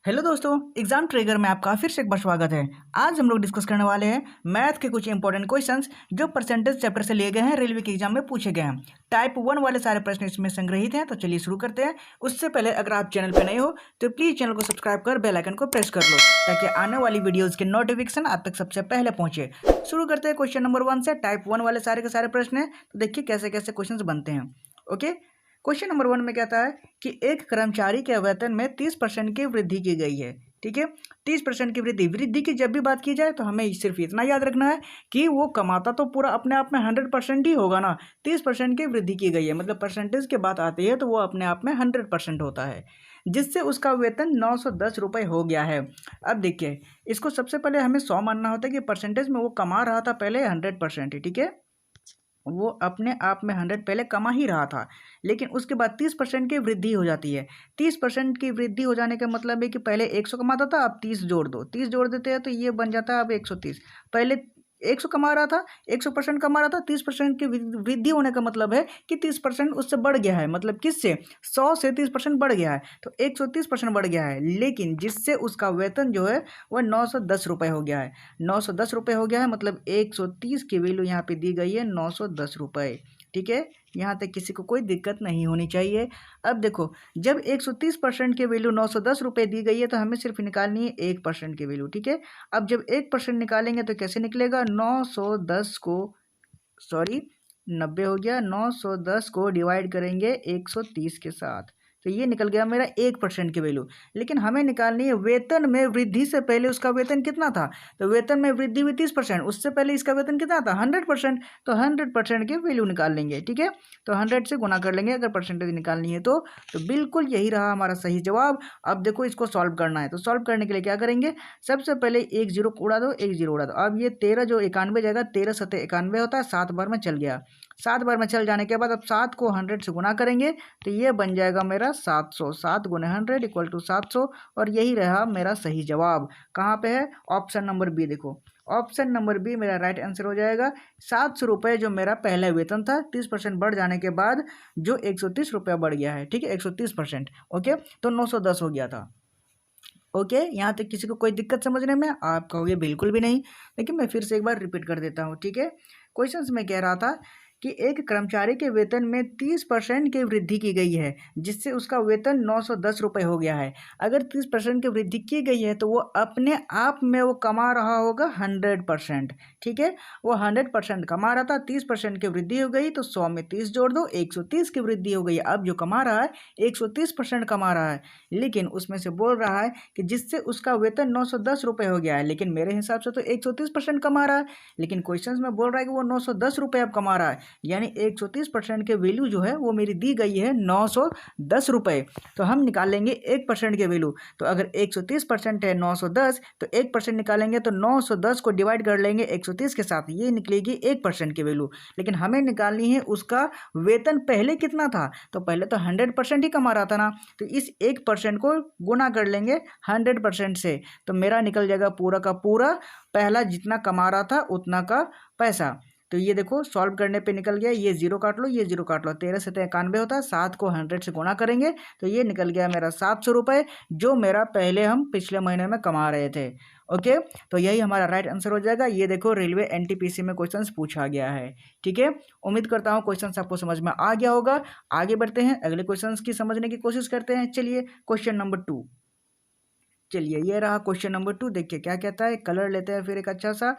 Hello दोस्तों, exam trigger में आपका फिर से एक बार स्वागत है। आज हम लोग डिस्कस करने वाले हैं मैथ के कुछ इंपॉर्टेंट क्वेश्चंस जो परसेंटेज चैप्टर से लिए गए हैं, रेलवे के एग्जाम में पूछे गए हैं। टाइप 1 वाले सारे प्रश्न इसमें संग्रहित हैं। तो चलिए शुरू करते हैं। उससे पहले अगर आप चैनल पर नए हो तो प्लीज चैनल को सब्सक्राइब कर बेल आइकन को प्रेस कर लो ताकि आने वाली वीडियोज के नोटिफिकेशन आप तक सबसे पहले पहुंचे। शुरू करते हैं क्वेश्चन नंबर 1 से। टाइप 1 वाले सारे के सारे प्रश्न हैं, तो देखिए कैसे कैसे क्वेश्चन बनते हैं। ओके, क्वेश्चन नंबर 1 में कहता है कि एक कर्मचारी के वेतन में 30% की वृद्धि की गई है। ठीक है, 30% की वृद्धि की जब भी बात की जाए तो हमें सिर्फ इतना याद रखना है कि वो कमाता तो पूरा अपने आप में 100% ही होगा ना। 30% की वृद्धि की गई है मतलब परसेंटेज की बात आती है तो वो अपने आप में 100% होता है, जिससे उसका वेतन 910 रुपये हो गया है। अब देखिए, इसको सबसे पहले हमें 100 मानना होता है कि परसेंटेज में वो कमा रहा था पहले 100%। ठीक है, वो अपने आप में 100 पहले कमा ही रहा था, लेकिन उसके बाद 30% की वृद्धि हो जाती है। 30% की वृद्धि हो जाने का मतलब है कि पहले 100 कमाता था, अब 30 जोड़ दो, 30 जोड़ देते हैं तो ये बन जाता है अब 130। पहले 100 कमा रहा था, 100% कमा रहा था, 30% की वृद्धि होने का मतलब है कि 30% उससे बढ़ गया है। मतलब किससे? 100 से 30% बढ़ गया है तो 130% बढ़ गया है, लेकिन जिससे उसका वेतन जो है वह 910 रुपये हो गया है। 910 रुपये हो गया है मतलब 130 की वैल्यू यहाँ पे दी गई है 910 रुपये। ठीक है, यहाँ तक किसी को कोई दिक्कत नहीं होनी चाहिए। अब देखो, जब 130% की वैल्यू 910 रुपये दी गई है तो हमें सिर्फ निकालनी है 1% की वैल्यू। ठीक है, अब जब 1% निकालेंगे तो कैसे निकलेगा? 910 को, सॉरी 90 हो गया, 910 को डिवाइड करेंगे 130 के साथ तो ये निकल गया मेरा 1% की वैल्यू। लेकिन हमें निकालनी है वेतन में वृद्धि से पहले उसका वेतन कितना था। तो वेतन में वृद्धि हुई 30%, उससे पहले इसका वेतन कितना था 100%। तो 100% की वैल्यू निकाल लेंगे। ठीक है, तो 100 से गुना कर लेंगे अगर परसेंटेज निकालनी है तो बिल्कुल यही रहा हमारा सही जवाब। अब देखो, इसको सॉल्व करना है तो सॉल्व करने के लिए क्या करेंगे? सबसे पहले एक जीरो उड़ा दो, एक जीरो उड़ा दो। अब ये 13 जो 91 जाएगा, 13 सत्ते 91 होता है, 7 बार में चल गया। 7 बार में चल जाने के बाद अब 7 को 100 से गुना करेंगे तो ये बन जाएगा मेरा 700। 7 गुने 100 इक्वल टू 700 और यही रहा मेरा सही जवाब। कहाँ पे है? Option number B. देखो, ऑप्शन नंबर बी मेरा राइट आंसर हो जाएगा। 700 रुपये जो मेरा पहला वेतन था, 30% बढ़ जाने के बाद जो 130 रुपया बढ़ गया है। ठीक है, 130%। ओके, तो 910 हो गया था। ओके, यहाँ तक किसी को कोई दिक्कत समझने में? आप कहोगे बिल्कुल भी नहीं, लेकिन मैं फिर से एक बार रिपीट कर देता हूँ। ठीक है, क्वेश्चन में कह रहा था कि एक कर्मचारी के वेतन में 30% की वृद्धि की गई है, जिससे उसका वेतन 910 रुपये हो गया है। अगर 30% की वृद्धि की गई है तो वो अपने आप में वो कमा रहा होगा 100%। ठीक है, वो 100% कमा रहा था, 30% की वृद्धि हो गई तो 100 में 30 जोड़ दो, 130 की वृद्धि हो गई। अब जो कमा रहा है 130% कमा रहा है, लेकिन उसमें से बोल रहा है कि जिससे उसका वेतन 910 रुपये हो गया है। लेकिन मेरे हिसाब से तो 130% कमा रहा है, लेकिन क्वेश्चन में बोल रहा है कि वो 910 रुपये अब कमा रहा है, यानी 130% के वैल्यू जो है वो मेरी दी गई है 910 रुपये। तो हम निकालेंगे 1% के वैल्यू। तो अगर 130% है 910 तो 1% निकालेंगे तो 910 को डिवाइड कर लेंगे 130 के साथ, ये निकलेगी 1% की वैल्यू। लेकिन हमें निकालनी है उसका वेतन पहले कितना था। तो पहले तो 100% ही कमा रहा था ना, तो इस 1% को गुना कर लेंगे 100% से, तो मेरा निकल जाएगा पूरा का पूरा पहला जितना कमा रहा था उतना का पैसा। तो ये देखो, सॉल्व करने पे निकल गया, ये जीरो काट लो, ये जीरो काट लो, 13 से 91 होता है, 7 को 100 से गुना करेंगे तो ये निकल गया मेरा 700 रुपये, जो मेरा पहले हम पिछले महीने में कमा रहे थे। ओके, तो यही हमारा राइट आंसर हो जाएगा। ये देखो, रेलवे एनटीपीसी में क्वेश्चंस पूछा गया है। ठीक है, उम्मीद करता हूँ क्वेश्चंस आपको समझ में आ गया होगा। आगे बढ़ते हैं, अगले क्वेश्चंस की समझने की कोशिश करते हैं। चलिए क्वेश्चन नंबर 2। चलिए, ये रहा क्वेश्चन नंबर 2। देखिए क्या कहता है, कलर लेते हैं फिर एक अच्छा सा।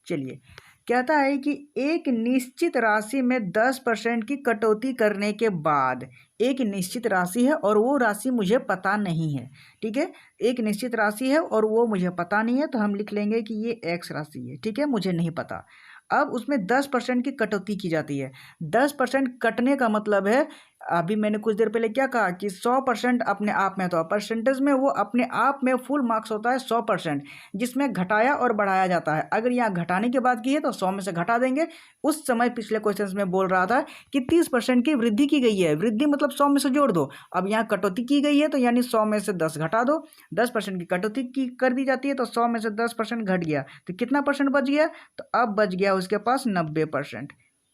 चलिए, कहता है कि एक निश्चित राशि में 10% की कटौती करने के बाद, एक निश्चित राशि है और वो राशि मुझे पता नहीं है। ठीक है, एक निश्चित राशि है और वो मुझे पता नहीं है, तो हम लिख लेंगे कि ये एक्स राशि है। ठीक है, मुझे नहीं पता। अब उसमें 10% की कटौती की जाती है। 10% कटने का मतलब है, अभी मैंने कुछ देर पहले क्या कहा कि 100% अपने आप में, तो परसेंटेज में वो अपने आप में फुल मार्क्स होता है 100%, जिसमें घटाया और बढ़ाया जाता है। अगर यहाँ घटाने की बात की है तो 100 में से घटा देंगे। उस समय पिछले क्वेश्चन में बोल रहा था कि 30% की वृद्धि की गई है, वृद्धि मतलब 100 में से जोड़ दो। अब यहाँ कटौती की गई है तो यानी 100 में से 10 घटा दो। 10% की कटौती की कर दी जाती है तो 100 में से 10% घट गया तो कितना परसेंट बच गया? तो अब बच गया उसके पास 90%।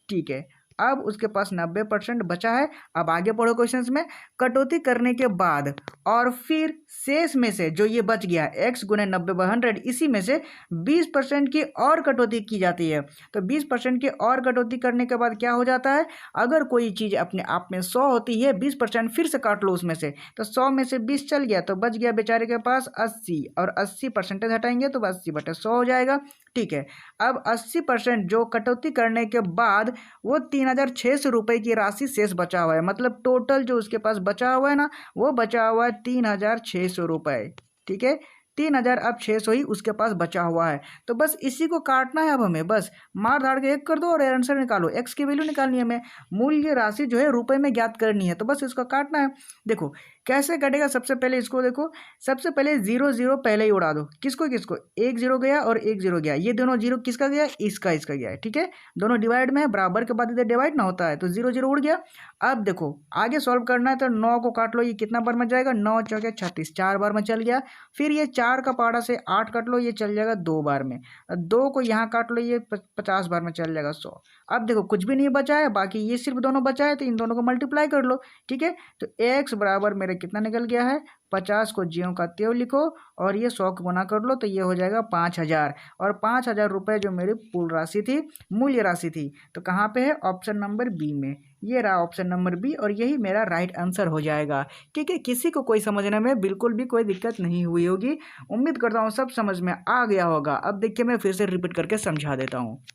ठीक है, अब उसके पास 90% बचा है। अब आगे पढ़ो क्वेश्चन में, कटौती करने के बाद और फिर शेष में से जो ये बच गया x गुने 90/100, इसी में से 20% की और कटौती की जाती है। तो 20% की और कटौती करने के बाद क्या हो जाता है, अगर कोई चीज़ अपने आप में 100 होती है, 20% फिर से काट लो उसमें से, तो 100 में से 20 चल गया तो बच गया बेचारे के पास 80, और 80% हटाएंगे तो 80/100 हो जाएगा। ठीक है, अब 80% जो कटौती करने के बाद वो 3,600 रुपये की राशि शेष बचा हुआ है, मतलब टोटल जो उसके पास बचा हुआ है ना, वो बचा हुआ है 3,600 रुपये। ठीक है, 3,600 ही उसके पास बचा हुआ है। तो बस इसी को काटना है। अब हमें बस मार धाड़ के 1 कर दो और आंसर निकालो। एक्स की वैल्यू निकालनी है हमें, मूल्य राशि जो है रुपए में ज्ञात करनी है, तो बस इसको काटना है। देखो कैसे कटेगा, सबसे पहले इसको देखो, सबसे पहले 0 0 पहले ही उड़ा दो। किसको किसको, 1 0 गया और 1 0 गया, ये दोनों 0 किसका गया, इसका गया है। ठीक है, दोनों डिवाइड में है, बराबर के बाद इधर डिवाइड ना होता है, तो 0 0 उड़ गया। अब देखो आगे सॉल्व करना है, तो 9 को काट लो, ये कितना बार में जाएगा, 9 चौके 36, 4 बार में चल गया। फिर ये 4 का पाड़ा से 8 काट लो, ये चल जाएगा 2 बार में। 2 को यहाँ काट लो, ये 50 बार में चल जाएगा 100। अब देखो कुछ भी नहीं बचा है, बाकी ये सिर्फ दोनों बचा है, तो इन दोनों को मल्टीप्लाई कर लो। ठीक है, तो x बराबर मेरा कितना निकल गया है, 50 को ज्यों का त्यों लिखो और ये 100 को गुना कर लो, तो ये हो जाएगा 5,000। और 5,000 रुपये जो मेरी कुल राशि थी, मूल्य राशि थी, तो कहाँ पे है, ऑप्शन नंबर बी में। ये रहा ऑप्शन नंबर बी, और यही मेरा राइट आंसर हो जाएगा। ठीक है, किसी को कोई समझने में बिल्कुल भी कोई दिक्कत नहीं हुई होगी। उम्मीद करता हूँ सब समझ में आ गया होगा। अब देखिए मैं फिर से रिपीट करके समझा देता हूँ।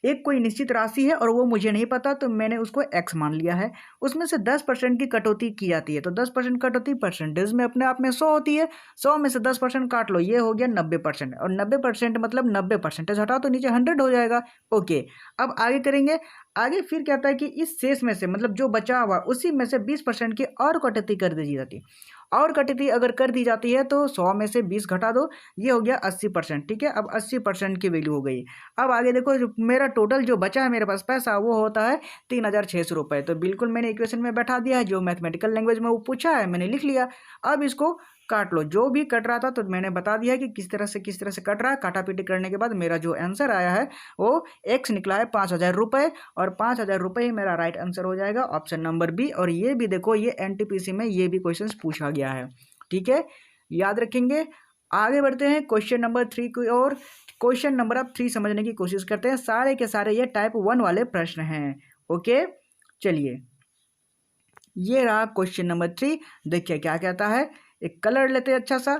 एक कोई निश्चित राशि है और वो मुझे नहीं पता, तो मैंने उसको x मान लिया है। उसमें से 10% की कटौती की जाती है, तो 10% कटौती परसेंटेज में अपने आप में 100 होती है। 100 में से 10% काट लो, ये हो गया 90%, और 90% मतलब 90% हटाओ तो नीचे 100 हो जाएगा। ओके, अब आगे करेंगे। आगे फिर कहता है कि इस शेष में से, मतलब जो बचा हुआ उसी में से 20% की और कटौती कर दी जाती है। और कटौती अगर कर दी जाती है तो 100 में से 20 घटा दो, ये हो गया 80%। ठीक है, अब 80% की वैल्यू हो गई। अब आगे देखो, जो मेरा टोटल जो बचा है मेरे पास पैसा, वो होता है 3,600 रुपये। तो बिल्कुल मैंने इक्वेशन में बैठा दिया है, जो मैथमेटिकल लैंग्वेज में वो पूछा है मैंने लिख लिया। अब इसको काट लो, जो भी कट रहा था तो मैंने बता दिया कि किस तरह से कट रहा है। काटा पीटी करने के बाद मेरा जो आंसर आया है वो एक्स निकला है 5,000 रुपये, और 5,000 रुपये ही मेरा राइट आंसर हो जाएगा, ऑप्शन नंबर बी। और ये भी देखो, ये एनटीपीसी में ये भी क्वेश्चन पूछा गया है। ठीक है, याद रखेंगे। आगे बढ़ते हैं क्वेश्चन नंबर 3 की ओर। क्वेश्चन नंबर अब 3 समझने की कोशिश करते हैं। सारे के सारे ये टाइप 1 वाले प्रश्न हैं। ओके, चलिए ये रहा क्वेश्चन नंबर 3। देखिए क्या कहता है, एक कलर लेते हैं अच्छा सा।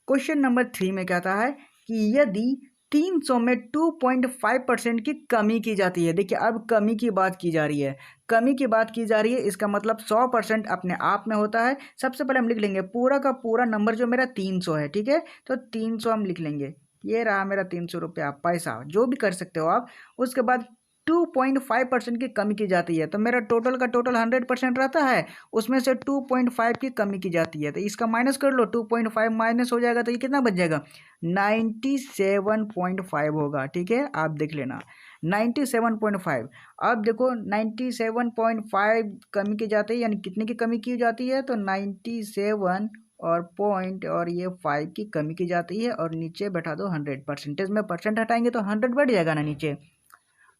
क्वेश्चन नंबर 3 में कहता है कि यदि 300 में 2.5% की कमी की जाती है। देखिए अब कमी की बात की जा रही है, कमी की बात की जा रही है, इसका मतलब 100% अपने आप में होता है। सबसे पहले हम लिख लेंगे पूरा का पूरा नंबर जो मेरा 300 है। ठीक है, तो 300 हम लिख लेंगे, ये रहा मेरा 300 रुपया, पैसा जो भी कर सकते हो आप। उसके बाद 2.5% की कमी की जाती है, तो मेरा टोटल का टोटल 100% रहता है, उसमें से 2.5 की कमी की जाती है, तो इसका माइनस कर लो। 2.5 माइनस हो जाएगा तो ये कितना बच जाएगा, 97.5 होगा। ठीक है, आप देख लेना 97.5। अब देखो 97.5 कमी की जाती है, यानी कितने की कमी की जाती है, तो 97 और पॉइंट और ये 5 की कमी की जाती है, और नीचे बैठा दो 100। परसेंटेज में परसेंट हटाएंगे तो 100 बढ़ जाएगा ना नीचे।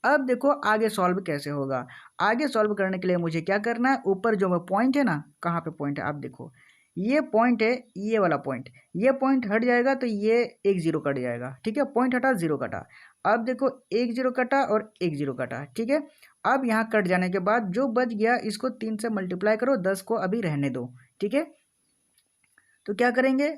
अब देखो आगे सॉल्व कैसे होगा। आगे सॉल्व करने के लिए मुझे क्या करना है, ऊपर जो पॉइंट है ना, कहाँ पे पॉइंट है, आप देखो ये पॉइंट है, ये वाला पॉइंट, ये पॉइंट हट जाएगा तो ये 1 0 कट जाएगा। ठीक है, पॉइंट हटा 0 कटा। अब देखो 1 0 कटा और 1 0 कटा। ठीक है, अब यहाँ कट जाने के बाद जो बच गया इसको 3 से मल्टीप्लाई करो, 10 को अभी रहने दो। ठीक है, तो क्या करेंगे,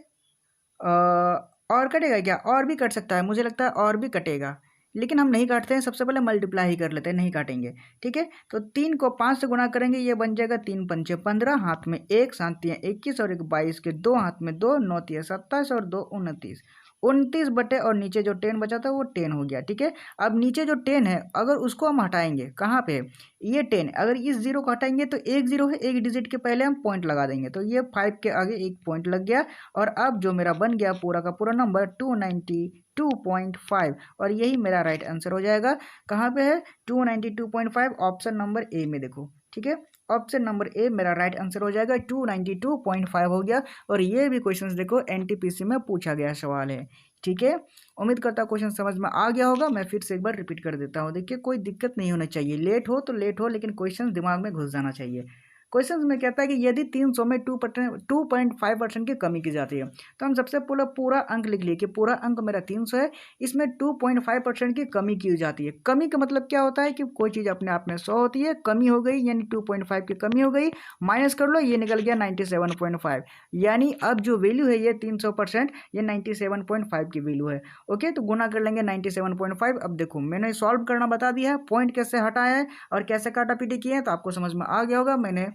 और कटेगा क्या, और भी कट सकता है, मुझे लगता है और भी कटेगा, लेकिन हम नहीं काटते हैं, सबसे पहले मल्टीप्लाई ही कर लेते हैं, नहीं काटेंगे। ठीक है, तो 3 को 5 से गुना करेंगे, ये बन जाएगा 3 पंचे 15, हाथ में 1, 7 तियाँ 21 और 1 22 के 2 हाथ में 2, 9 तियाँ 27 और 2 29। 29 बटे और नीचे जो 10 बचा था वो 10 हो गया। ठीक है, अब नीचे जो 10 है अगर उसको हम हटाएंगे, कहाँ पे, ये 10, अगर इस 0 को हटाएंगे तो 1 0 है, एक डिजिट के पहले हम पॉइंट लगा देंगे, तो ये 5 के आगे एक पॉइंट लग गया। और अब जो मेरा बन गया पूरा का पूरा नंबर 292.5, और यही मेरा राइट आंसर हो जाएगा। कहाँ पे है, 292.5, ऑप्शन नंबर ए में देखो। ठीक है, ऑप्शन नंबर ए मेरा राइट आंसर हो जाएगा। 292.5 हो गया। और ये भी क्वेश्चन देखो एनटीपीसी में पूछा गया सवाल है। ठीक है, उम्मीद करता हूँ क्वेश्चन समझ में आ गया होगा। मैं फिर से एक बार रिपीट कर देता हूँ। देखिए, कोई दिक्कत नहीं होना चाहिए, लेट हो तो लेट हो, लेकिन क्वेश्चन दिमाग में घुस जाना चाहिए। क्वेश्चन में कहता है कि यदि 300 में 2.5% की कमी की जाती है, तो हम सबसे पहले पूरा अंक लिख लिए कि पूरा अंक मेरा 300 है, इसमें 2.5% की कमी की जाती है। कमी का मतलब क्या होता है कि कोई चीज़ अपने आप में 100 होती है, कमी हो गई यानी 2.5 की कमी हो गई, माइनस कर लो, ये निकल गया 97.5, यानी अब जो वैल्यू है ये 300%, ये 97.5 की वैल्यू है। ओके, तो गुना कर लेंगे 97.5। अब देखो मैंने सॉल्व करना बता दिया है, पॉइंट कैसे हटाया है और कैसे काटा पीटी किए हैं, तो आपको समझ में आ गया होगा। मैंने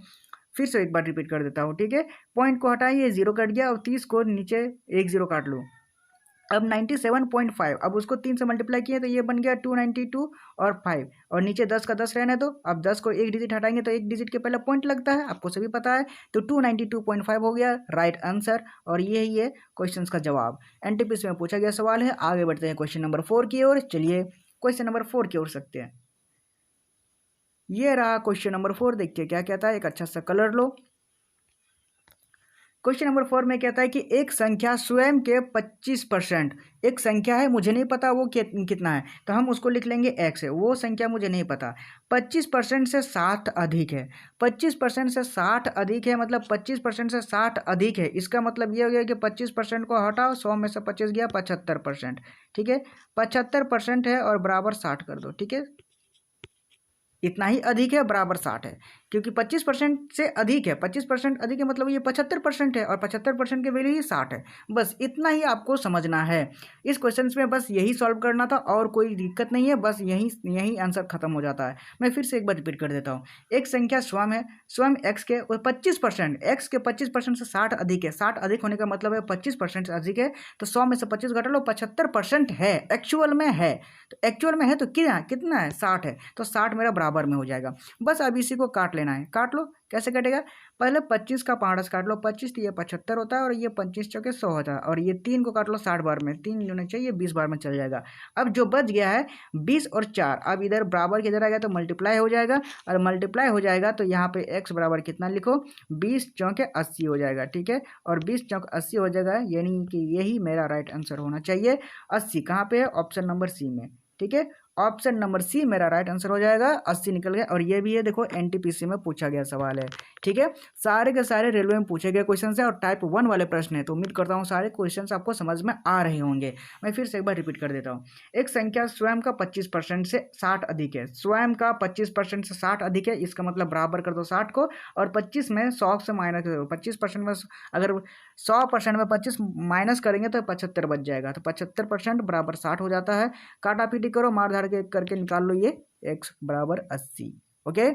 फिर से एक बार रिपीट कर देता हूँ। ठीक है, पॉइंट को हटाइए, 0 कट गया, और 30 को नीचे एक 0 काट लो। अब 97.5, अब उसको 3 से मल्टीप्लाई किए तो ये बन गया 292 और 5, और नीचे 10 का 10 रहने दो। अब 10 को एक डिजिट हटाएंगे तो एक डिजिट के पहले पॉइंट लगता है, आपको सभी पता है। तो 292.5 हो गया राइट आंसर, और यही है क्वेश्चन का जवाब। एनटीपीसी में पूछा गया सवाल है। आगे बढ़ते हैं क्वेश्चन नंबर 4 की ओर। चलिए क्वेश्चन नंबर 4 की ओर सकते हैं। ये रहा क्वेश्चन नंबर 4। देखिए क्या कहता है, एक अच्छा सा कलर लो। क्वेश्चन नंबर 4 में कहता है कि एक संख्या स्वयं के 25%, एक संख्या है, मुझे नहीं पता वो कितना है, तो हम उसको लिख लेंगे x है, वो संख्या मुझे नहीं पता। 25% से 60 अधिक है, 25% से 60 अधिक है, मतलब 25% से 60 अधिक है। इसका मतलब ये हो गया कि 25% को हटाओ, 100 में से 25 गया 75%। ठीक है, 75% है और बराबर 60 कर दो। ठीक है, इतना ही अधिक है, बराबर 60 है, क्योंकि 25% से अधिक है, 25% अधिक है मतलब ये 75% है, और 75% की वैल्यू ही 60 है। बस इतना ही आपको समझना है इस क्वेश्चन में, बस यही सॉल्व करना था, और कोई दिक्कत नहीं है, बस यही आंसर खत्म हो जाता है। मैं फिर से एक बार रिपीट कर देता हूँ। एक संख्या स्वयं है, स्वयं एक्स के, और 25%, एक्स के 25% से 60 अधिक है। 60 अधिक होने का मतलब है 25% से अधिक है, तो 100 में से 25 घटा लो, 75% है, एक्चुअल में है। तो एक्चुअल में है तो कितना है, 60 है, तो 60 मेरा बराबर में हो जाएगा। बस अब इसी को काट लेना है, काट लो। कैसे कटेगा, पहले 25 का 5 काट लो, 25 तो ये 75 होता है, और ये 25 चौके 100 होता है, और ये 3 को काट लो 60 बार में, 3 होने चाहिए, 20 बार में चल जाएगा। अब जो बच गया है 20 और 4, अब इधर बराबर के इधर आ गया तो मल्टीप्लाई हो जाएगा, और मल्टीप्लाई हो जाएगा तो यहाँ पे x बराबर कितना लिखो, 20 चौके 80 हो जाएगा। ठीक है, और 20 चौक 80 हो जाएगा, यानी कि यही मेरा राइट आंसर होना चाहिए। 80 कहाँ पे है, ऑप्शन नंबर सी में। ठीक है, ऑप्शन नंबर सी मेरा राइट आंसर हो जाएगा। 80 निकल गया, और ये भी है, देखो एनटीपीसी में पूछा गया सवाल है। ठीक है, सारे के सारे रेलवे में पूछे गए क्वेश्चन है, और टाइप 1 वाले प्रश्न है, तो उम्मीद करता हूँ सारे क्वेश्चन आपको समझ में आ रहे होंगे। मैं फिर से एक बार रिपीट कर देता हूँ। एक संख्या स्वयं का 25% से 60 अधिक है, स्वयं का 25% से 60 अधिक है, इसका मतलब बराबर कर दो 60 को, और 25 में 100 से माइनस कर दो। 25% में अगर 100% में 25 माइनस करेंगे तो 75 बच जाएगा, तो 75% बराबर 60 हो जाता है। काटा पीटी करो, मार धाड़ के करके निकाल लो, ये x बराबर 80। ओके,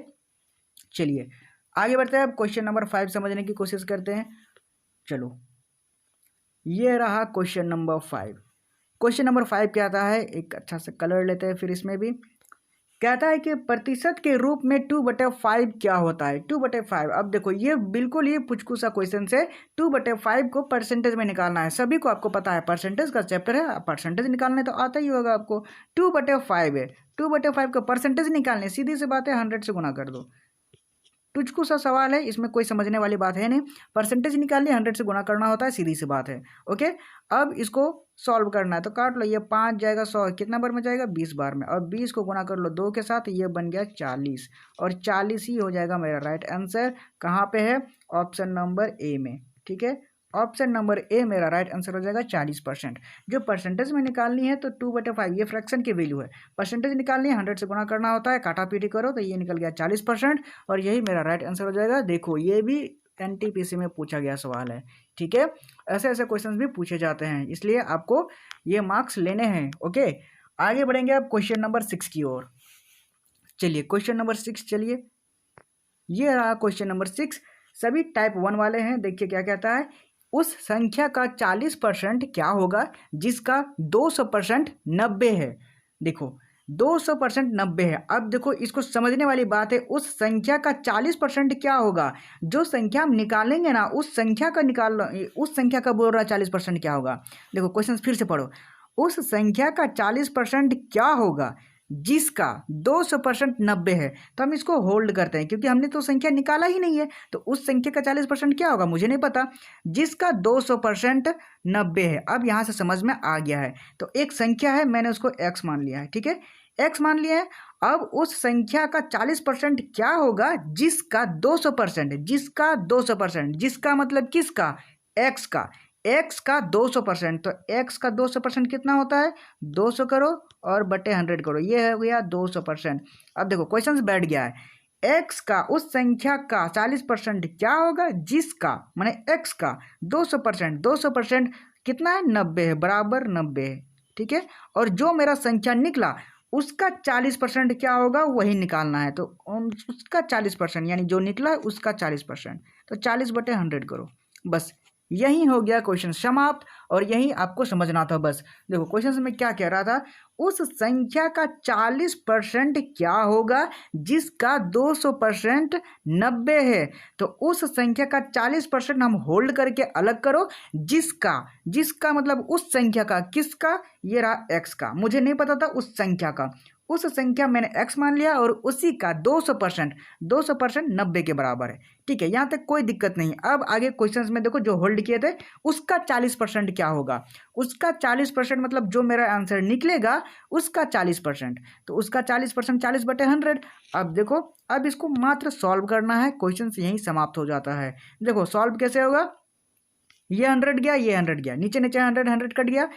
चलिए आगे बढ़ते हैं। अब क्वेश्चन नंबर 5 समझने की कोशिश करते हैं। चलो, ये रहा क्वेश्चन नंबर 5। क्वेश्चन नंबर 5 क्या आता है, एक अच्छा सा कलर लेते हैं फिर इसमें भी। कहता है कि प्रतिशत के रूप में 2/5 क्या होता है, 2/5। अब देखो ये बिल्कुल ये पुचकू सा क्वेश्चन से 2/5 को परसेंटेज में निकालना है। सभी को आपको पता है, परसेंटेज का चैप्टर है, परसेंटेज निकालने तो आता ही होगा आपको। 2/5 है, 2/5 का परसेंटेज निकालने, सीधी सी बात है, 100 से गुना कर दो। तुझको सा सवाल है, इसमें कोई समझने वाली बात है नहीं। परसेंटेज निकालनी 100 से गुना करना होता है, सीधी सी बात है। ओके, अब इसको सॉल्व करना है, तो काट लो, ये 5 जाएगा 100, कितना बार में जाएगा 20 बार में, और 20 को गुना कर लो 2 के साथ, ये बन गया 40, और 40 ही हो जाएगा मेरा राइट आंसर। कहाँ पे है, ऑप्शन नंबर ए में। ठीक है, ऑप्शन नंबर ए मेरा राइट आंसर हो जाएगा 40%। जो परसेंटेज में निकालनी है तो 2/5, ये फ्रैक्शन की वैल्यू है, परसेंटेज निकालनी है 100 से गुना करना होता है, काटा पीटी करो तो ये निकल गया 40%, और यही मेरा राइट आंसर हो जाएगा। देखो ये भी एनटीपीसी में पूछा गया सवाल है। ठीक है, ऐसे ऐसे क्वेश्चन भी पूछे जाते हैं, इसलिए आपको ये मार्क्स लेने हैं। ओके, आगे बढ़ेंगे अब क्वेश्चन नंबर 6 की ओर। चलिए क्वेश्चन नंबर 6, चलिए ये रहा क्वेश्चन नंबर 6। सभी टाइप 1 वाले हैं। देखिए क्या कहता है, उस संख्या का 40% क्या होगा जिसका 200% 90 है। देखो 200% 90 है। अब देखो इसको समझने वाली बात है, उस संख्या का 40% क्या होगा, जो संख्या हम निकालेंगे ना, उस संख्या का बोल रहा 40% क्या होगा। देखो क्वेश्चन फिर से पढ़ो, उस संख्या का 40% क्या होगा जिसका 200% 90 है, तो हम इसको होल्ड करते हैं क्योंकि हमने तो संख्या निकाला ही नहीं है। तो उस संख्या का 40% क्या होगा मुझे नहीं पता। जिसका 200% 90 है, अब यहाँ से समझ में आ गया है। तो एक संख्या है, मैंने उसको x मान लिया है, ठीक है, x मान लिया है। अब उस संख्या का 40% क्या होगा, जिसका 200%, जिसका 200%, जिसका मतलब किसका, x का, x का 200%। तो x का 200% कितना होता है, 200 करो और बटे 100 करो, ये हो गया 200%। अब देखो क्वेश्चन बैठ गया है, x का उस संख्या का 40% क्या होगा, जिसका माने x का 200%, 200% कितना है, 90 है, बराबर 90 है, ठीक है। और जो मेरा संख्या निकला उसका 40% क्या होगा, वही निकालना है। तो उसका 40% यानी जो निकला उसका 40%, तो 40/100 करो, बस यही हो गया क्वेश्चन समाप्त। और यही आपको समझना था बस। देखो क्वेश्चन में क्या कह रहा था, उस संख्या का 40% क्या होगा, जिसका 200% 90 है। तो उस संख्या का 40% हम होल्ड करके अलग करो, जिसका, जिसका मतलब उस संख्या का, किसका, ये रहा x का, मुझे नहीं पता था उस संख्या का, उस संख्या मैंने x मान लिया और उसी का 200%, 200% 90 के बराबर है, ठीक है। यहाँ तक कोई दिक्कत नहीं। अब आगे क्वेश्चंस में देखो जो होल्ड किए थे उसका 40% क्या होगा, उसका 40% मतलब जो मेरा आंसर निकलेगा उसका 40%, तो उसका 40% 40/100। अब देखो, अब इसको मात्र सॉल्व करना है, क्वेश्चन यहीं समाप्त हो जाता है। देखो सॉल्व कैसे होगा, ये 100 गया, ये 100 गया, नीचे नीचे 100 100 कट गया।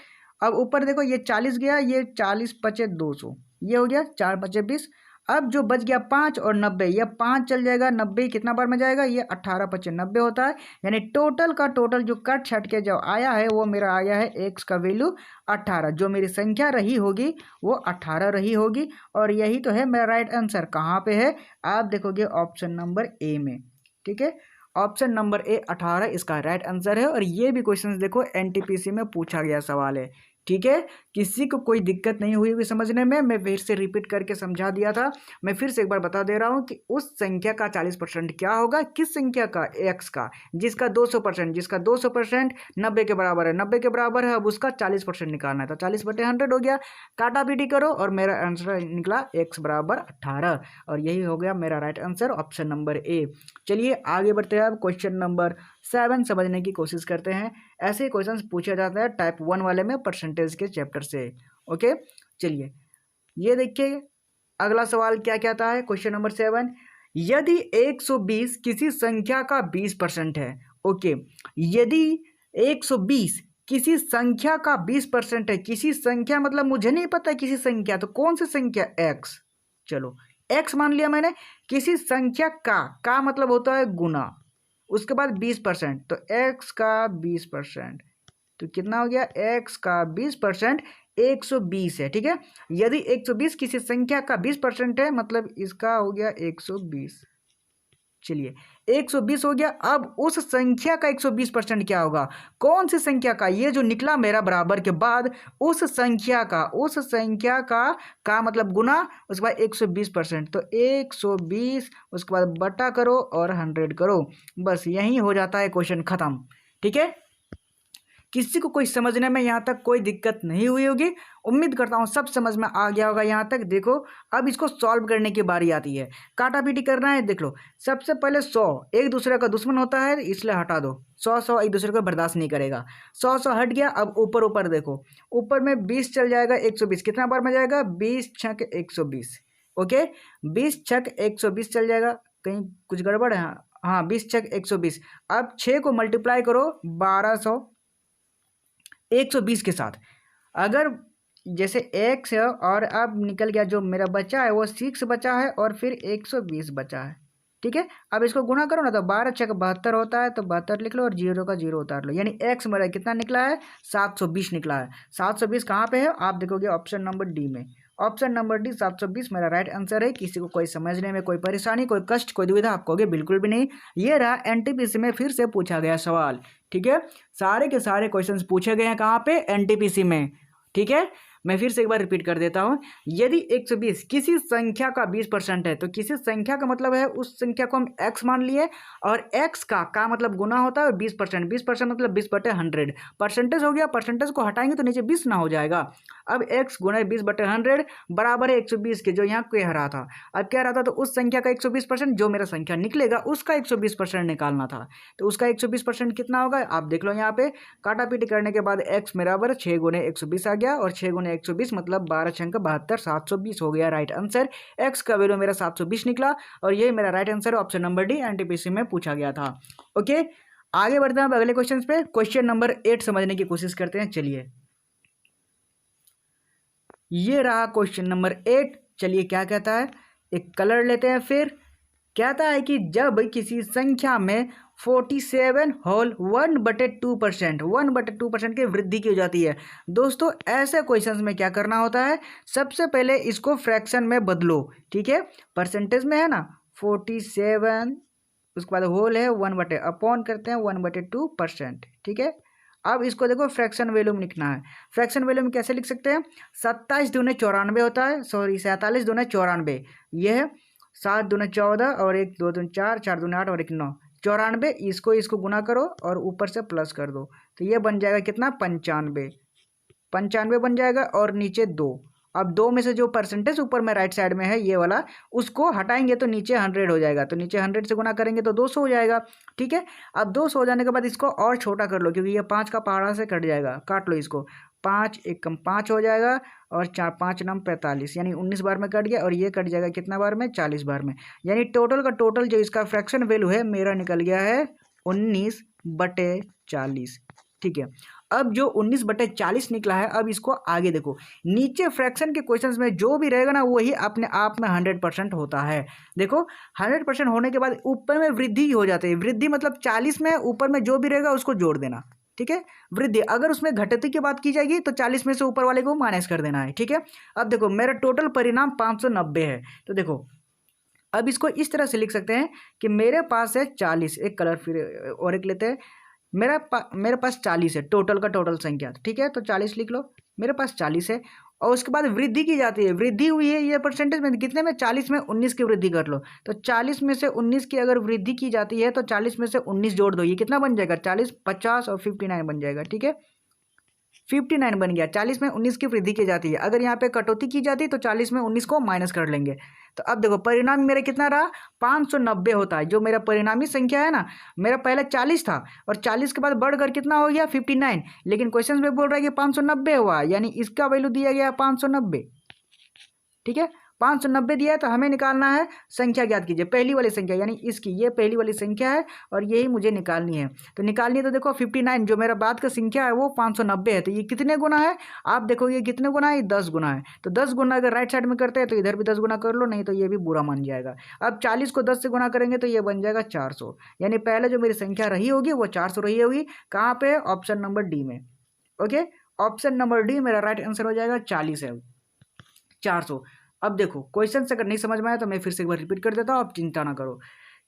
अब ऊपर देखो ये 40 गया, ये 40 पचे 200, ये हो गया 4 पचे 20। अब जो बच गया 5 और 90, ये 5 चल जाएगा, 90 कितना बार में जाएगा, ये 18 पचे 90 होता है। यानी टोटल का टोटल जो कट छट के जो आया है वो मेरा आया है x का वैल्यू 18, जो मेरी संख्या रही होगी वो 18 रही होगी। और यही तो है मेरा राइट आंसर। कहाँ पे है, आप देखोगे ऑप्शन नंबर ए में, ठीक है, ऑप्शन नंबर ए 18 इसका राइट आंसर है। और ये भी क्वेश्चन देखो एनटीपीसी में पूछा गया सवाल है, ठीक है। किसी को कोई दिक्कत नहीं हुई होगी समझने में, मैं फिर से रिपीट करके समझा दिया था। मैं फिर से एक बार बता दे रहा हूँ कि उस संख्या का 40% क्या होगा, किस संख्या का, x का, जिसका 200%, जिसका 200% 90 के बराबर है, 90 के बराबर है। अब उसका 40% निकालना है, तो 40/100 हो गया, काटा पीटी करो और मेरा आंसर निकला x बराबर 18। और यही हो गया मेरा right answer, option number A. चलिए आगे बढ़ते हैं, अब क्वेश्चन नंबर 7 समझने की कोशिश करते हैं। ऐसे ही क्वेश्चंस पूछा जाता है टाइप 1 वाले में परसेंटेज के चैप्टर से। ओके, चलिए ये देखिए अगला सवाल क्या कहता है, क्वेश्चन नंबर 7, यदि 120 किसी संख्या का 20% है। ओके, यदि 120 किसी संख्या का 20% है, किसी संख्या मतलब मुझे नहीं पता किसी संख्या, तो कौन सी संख्या, x, चलो x मान लिया मैंने। किसी संख्या का मतलब होता है गुना, उसके बाद 20%, तो x का 20%, तो कितना हो गया, x का 20% 120 है, ठीक है। यदि 120 किसी संख्या का 20% है, मतलब इसका हो गया 120। चलिए 120 हो गया। अब उस संख्या का 120% क्या होगा, कौन सी संख्या का, ये जो निकला मेरा बराबर के बाद उस संख्या का, उस संख्या का मतलब गुना, उसके बाद 120%, तो 120 उसके बाद बटा करो और 100 करो, बस यही हो जाता है क्वेश्चन खत्म, ठीक है। किसी को कोई समझने में यहाँ तक कोई दिक्कत नहीं हुई होगी, उम्मीद करता हूँ सब समझ में आ गया होगा यहाँ तक। देखो अब इसको सॉल्व करने की बारी आती है, काटा पीटी करना है। देख लो, सबसे पहले 100 एक दूसरे का दुश्मन होता है, इसलिए हटा दो। 100 एक दूसरे को बर्दाश्त नहीं करेगा, 100 हट गया। अब ऊपर ऊपर देखो, ऊपर में 20 चल जाएगा, 120 कितना बार में जाएगा, 20 छक 120। ओके, 20 छक 120 चल जाएगा, कहीं कुछ गड़बड़ है, हाँ 20 छक 120। अब 6 को मल्टीप्लाई करो 1200 120 के साथ, अगर जैसे x है और अब निकल गया जो मेरा बचा है वो 6 बचा है और फिर 120 बचा है, ठीक है। अब इसको गुना करो ना, तो 12 छक 72 होता है, तो 72 लिख लो और 0 का 0 उतार लो, यानी x मेरा कितना निकला है, 720 निकला है। 720 कहाँ पे है, आप देखोगे ऑप्शन नंबर डी में, ऑप्शन नंबर डी 720 मेरा राइट आंसर है। किसी को कोई समझने में कोई परेशानी, कोई कष्ट, कोई दुविधा, आप कहोगे बिल्कुल भी नहीं। ये रहा एनटीपीसी में फिर से पूछा गया सवाल, ठीक है। सारे के सारे क्वेश्चंस पूछे गए हैं कहाँ पे, एनटीपीसी में, ठीक है। मैं फिर से एक बार रिपीट कर देता हूँ। यदि 120 किसी संख्या का 20% है तो किसी संख्या का मतलब है उस संख्या को हम x मान लिए और x का मतलब गुना होता है और 20%, 20% मतलब 20/100 परसेंटेज हो गया। परसेंटेज को हटाएंगे तो नीचे 20 ना हो जाएगा। अब x गुना 20/100 बराबर है 120 के, जो यहाँ कह रहा था। अब कह रहा था तो उस संख्या का 120% जो मेरा संख्या निकलेगा उसका 120% निकालना था। तो उसका 120% कितना होगा आप देख लो। यहाँ पे काटा पीटी करने के बाद x बराबर 6 गुने 120 आ गया और 6 गुने 120 मतलब 12 छंक 72, 720 हो गया राइट आंसर। x का वैल्यू मेरा 720 निकला और ये मेरा right answer option number D NTPC में पूछा गया था। ओके, आगे बढ़ते हैं अब अगले क्वेश्चन पे। क्वेश्चन नंबर 8 समझने की कोशिश करते हैं। चलिए, ये रहा क्वेश्चन नंबर 8। चलिए क्या कहता है, एक कलर लेते हैं। फिर कहता है कि जब किसी संख्या में 47 होल 1/2% 1/2% की वृद्धि की जाती है। दोस्तों ऐसे क्वेश्चंस में क्या करना होता है, सबसे पहले इसको फ्रैक्शन में बदलो। ठीक है, परसेंटेज में है ना 47, उसके बाद होल है 1 अपॉन करते हैं 1/2%। ठीक है, अब इसको देखो फ्रैक्शन वैल्यू में लिखना है। फ्रैक्शन वैल्यू में कैसे लिख सकते हैं, 27 दूने 94 होता है, सॉरी 47 दूने 94, यह है 7 दूने 14 और 1 2 दूने 4, 4 दूने 8 और 1 9, 94। इसको गुना करो और ऊपर से प्लस कर दो तो ये बन जाएगा कितना 95, 95 बन जाएगा और नीचे 2। अब 2 में से जो परसेंटेज ऊपर में राइट साइड में है ये वाला, उसको हटाएंगे तो नीचे 100 हो जाएगा। तो नीचे 100 से गुना करेंगे तो 200 हो जाएगा। ठीक है, अब 200 हो जाने के बाद इसको और छोटा कर लो क्योंकि ये 5 का पहाड़ा से कट जाएगा। काट लो इसको, 5 1 कम 5 हो जाएगा और 4 5 नम 45, यानी 19 बार में कट गया और ये कट जाएगा कितना बार में 40 बार में। यानी टोटल का टोटल जो इसका फ्रैक्शन वैल्यू है मेरा निकल गया है 19/40। ठीक है, अब जो 19/40 निकला है, अब इसको आगे देखो। नीचे फ्रैक्शन के क्वेश्चंस में जो भी रहेगा ना वही अपने आप में 100% होता है। देखो 100% होने के बाद ऊपर में वृद्धि हो जाती है। वृद्धि मतलब 40 में ऊपर में जो भी रहेगा उसको जोड़ देना। ठीक है, वृद्धि अगर उसमें घटती की बात की जाएगी तो 40 में से ऊपर वाले को माइनस कर देना है। ठीक है, अब देखो मेरा टोटल परिणाम 590 है। तो देखो अब इसको इस तरह से लिख सकते हैं कि मेरे पास है 40, एक कलर फिर और एक लेते हैं। मेरे पास 40 है टोटल का टोटल संख्या। ठीक है, तो 40 लिख लो, मेरे पास 40 है। और उसके बाद वृद्धि की जाती है, वृद्धि हुई है ये परसेंटेज में कितने में 40 में 19 की वृद्धि कर लो। तो 40 में से 19 की अगर वृद्धि की जाती है तो 40 में से 19 जोड़ दो, ये कितना बन जाएगा 40 50 और 59 बन जाएगा। ठीक है, 59 बन गया। 40 में 19 की वृद्धि की जाती है, अगर यहाँ पे कटौती की जाती है तो 40 में 19 को माइनस कर लेंगे। तो अब देखो परिणाम मेरा कितना रहा 590 होता है। जो मेरा परिणामी संख्या है ना, मेरा पहले 40 था और 40 के बाद बढ़कर कितना हो गया 59, लेकिन क्वेश्चन में बोल रहा है कि 590 हुआ, यानी इसका वैल्यू दिया गया 590। ठीक है, 590 दिया है तो हमें निकालना है संख्या, ज्ञात कीजिए पहली वाली संख्या, यानी इसकी ये पहली वाली संख्या है और यही मुझे निकालनी है। तो निकालनी है तो देखो 59 जो मेरा बाद का संख्या है वो 590 है। तो ये कितने गुना है आप देखो, ये कितने गुना है, 10 गुना है। तो 10 गुना अगर राइट साइड में करते हैं तो इधर भी 10 गुना कर लो, नहीं तो ये भी बुरा मान जाएगा। अब 40 को 10 से गुना करेंगे तो ये बन जाएगा 400, यानी पहले जो मेरी संख्या रही होगी वो 400 रही होगी। कहाँ पे, ऑप्शन नंबर डी में। ओके, ऑप्शन नंबर डी मेरा राइट आंसर हो जाएगा 40 है 400। अब देखो क्वेश्चन अगर नहीं समझ में आया तो मैं फिर से एक बार रिपीट कर देता हूँ, आप चिंता ना करो।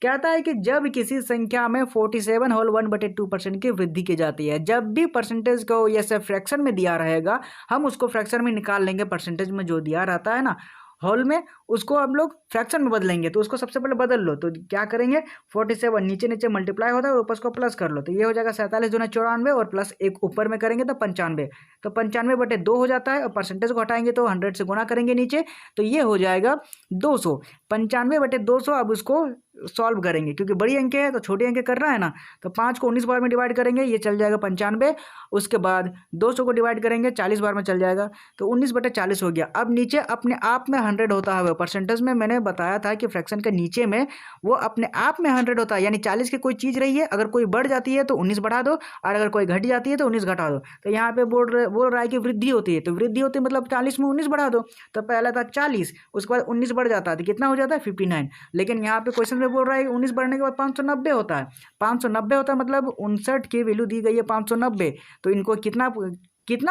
कहता है कि जब किसी संख्या में 47 होल 1/2% की वृद्धि की जाती है, जब भी परसेंटेज को जैसे फ्रैक्शन में दिया रहेगा हम उसको फ्रैक्शन में निकाल लेंगे। परसेंटेज में जो दिया रहता है ना होल में, उसको हम लोग फ्रैक्शन में बदलेंगे। तो उसको सबसे पहले बदल लो, तो क्या करेंगे 47 नीचे नीचे मल्टीप्लाई होता है और ऊपर को प्लस कर लो, तो ये हो जाएगा 47 दूना 94 और प्लस एक ऊपर में करेंगे तो 95। तो 95/2 हो जाता है और परसेंटेज को हटाएंगे तो 100 से गुना करेंगे नीचे, तो ये हो जाएगा 200। 95/200 अब उसको सॉल्व करेंगे क्योंकि बड़ी अंक है तो छोटी अंक करना है ना। तो 5 को 19 बार में डिवाइड करेंगे, ये चल जाएगा 95। उसके बाद 200 को डिवाइड करेंगे 40 बार में चल जाएगा, तो 19/40 हो गया। अब नीचे अपने आप में 100 होता है। परसेंटेज में मैंने बताया था कि फ्रैक्शन के नीचे में वो अपने आप में 100 होता है, यानी 40 की कोई चीज़ रही है, अगर कोई बढ़ जाती है तो 19 बढ़ा दो और अगर कोई घट जाती है तो 19 घटा दो। तो यहाँ पे बोल रहा है कि वृद्धि होती है, तो वृद्धि होती है मतलब 40 में 19 बढ़ा दो। तो पहला था 40, उसके बाद 19 बढ़ जाता है तो कितना हो जाता है 59। लेकिन यहाँ पे क्वेश्चन में बोल रहा है 19 बढ़ने के बाद 590 होता है। 590 होता है मतलब 59 की वैल्यू दी गई है 590। तो इनको कितना